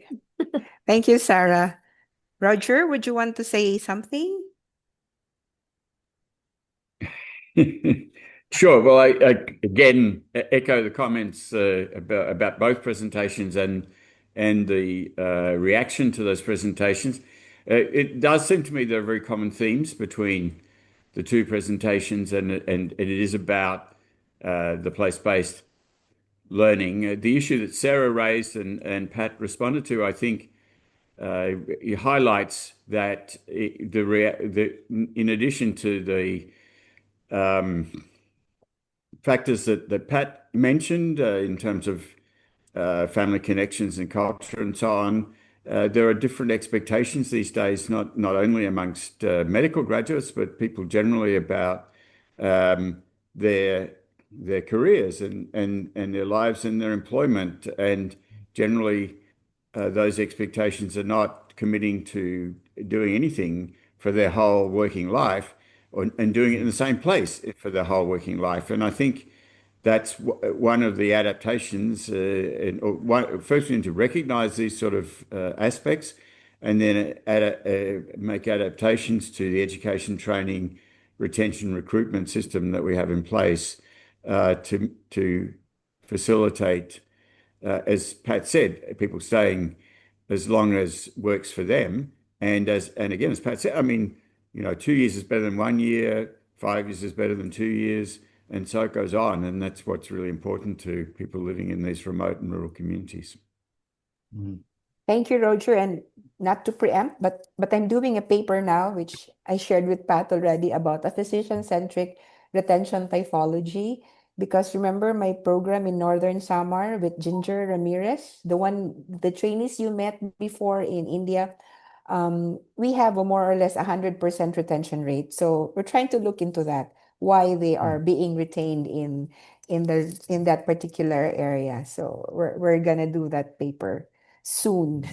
Thank you, Sarah. Roger, would you want to say something? Sure. Well, I again echo the comments about both presentations and the reaction to those presentations. It does seem to me there are very common themes between the two presentations, and it is about the place-based learning. The issue that Sarah raised and Pat responded to, I think, it highlights that in addition to the factors that Pat mentioned in terms of family connections and culture and so on, there are different expectations these days, not only amongst medical graduates, but people generally about their careers and their lives and their employment. And generally, those expectations are not committing to doing anything for their whole working life and doing it in the same place for their whole working life. And I think that's one of the adaptations. First, we need to recognize these sort of aspects, and then make adaptations to the education, training, retention, recruitment system that we have in place to facilitate, as Pat said, people staying as long as works for them. And again, as Pat said, I mean, 2 years is better than 1 year, 5 years is better than 2 years, and so it goes on. And that's what's really important to people living in these remote and rural communities. Thank you, Roger. And not to preempt, but I'm doing a paper now, which I shared with Pat already, about a physician-centric retention typology. Because remember my program in Northern Samar with Ginger Ramirez, the trainees you met before in India, we have a more or less 100% retention rate. So we're trying to look into that, why they are being retained in that particular area. So we're gonna do that paper soon.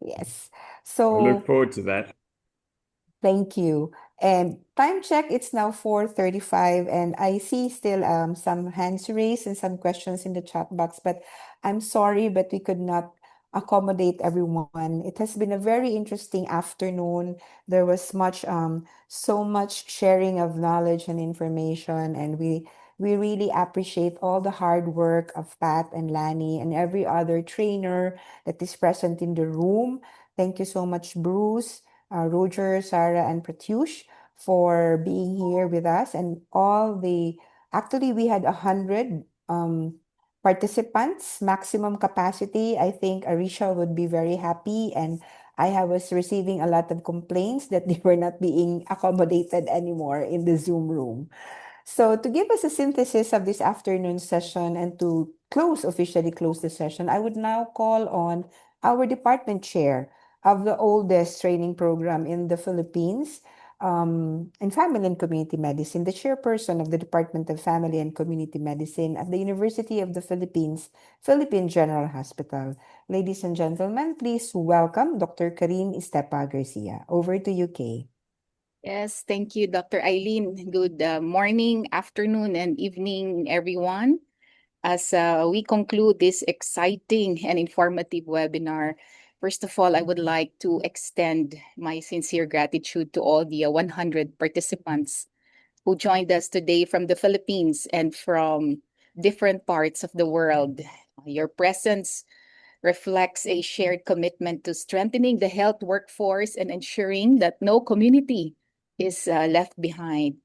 Yes. I look So forward to that. thank you. And time check, it's now 4:35, and I see still some hands raised and some questions in the chat box, but I'm sorry, but we could not accommodate everyone. It has been a very interesting afternoon. There was so much sharing of knowledge and information, and we really appreciate all the hard work of Pat and Lani and every other trainer that is present in the room. Thank you so much, Bruce, Roger, Sarah, and Pratyush for being here with us. And actually, we had 100 participants, maximum capacity. I think Arisha would be very happy. And was receiving a lot of complaints that they were not being accommodated anymore in the Zoom room. So to give us a synthesis of this afternoon session and to officially close the session, I would now call on our department chair of the oldest training program in the Philippines, in Family and Community Medicine, the chairperson of the Department of Family and Community Medicine at the University of the Philippines, Philippine General Hospital. Ladies and gentlemen, please welcome Dr. Karine Estepa Garcia. Over to you, Kay. Yes, thank you, Dr. Eileen. Good morning, afternoon, and evening, everyone. As we conclude this exciting and informative webinar, first of all, I would like to extend my sincere gratitude to all the 100 participants who joined us today from the Philippines and from different parts of the world. Your presence reflects a shared commitment to strengthening the health workforce and ensuring that no community is left behind.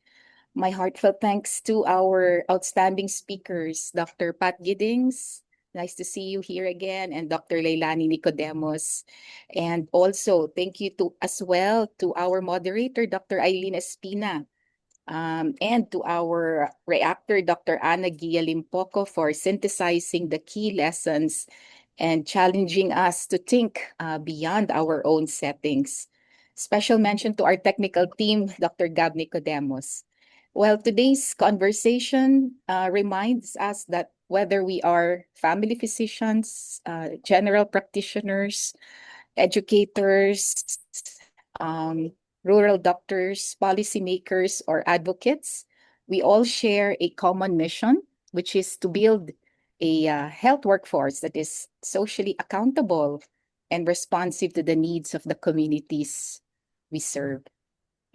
My heartfelt thanks to our outstanding speakers, Dr. Pat Giddings. Nice to see you here again, and Dr. Leilani Nicodemos. And also, thank you as well to our moderator, Dr. Eileen Espina, and to our reactor, Dr. Ana Gia Limpoco, for synthesizing the key lessons and challenging us to think beyond our own settings. Special mention to our technical team, Dr. Gab Nicodemos. Well, today's conversation reminds us that whether we are family physicians, general practitioners, educators, rural doctors, policymakers, or advocates, we all share a common mission, which is to build a health workforce that is socially accountable and responsive to the needs of the communities we serve.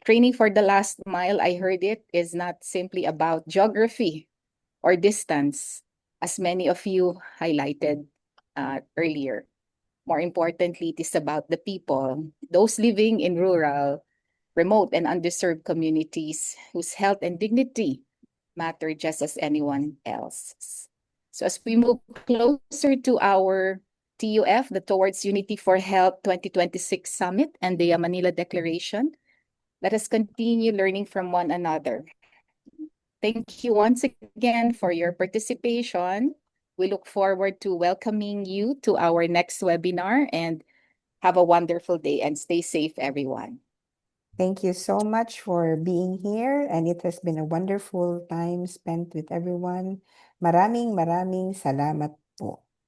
Training for the last mile, I heard it, is not simply about geography or distance, as many of you highlighted earlier. More importantly, it is about the people, those living in rural, remote, and underserved communities whose health and dignity matter just as anyone else's. So as we move closer to our TUF, the Towards Unity for Health 2026 Summit and the Manila Declaration, let us continue learning from one another. Thank you once again for your participation. We look forward to welcoming you to our next webinar, and have a wonderful day and stay safe, everyone. Thank you so much for being here, and it has been a wonderful time spent with everyone. Maraming salamat po.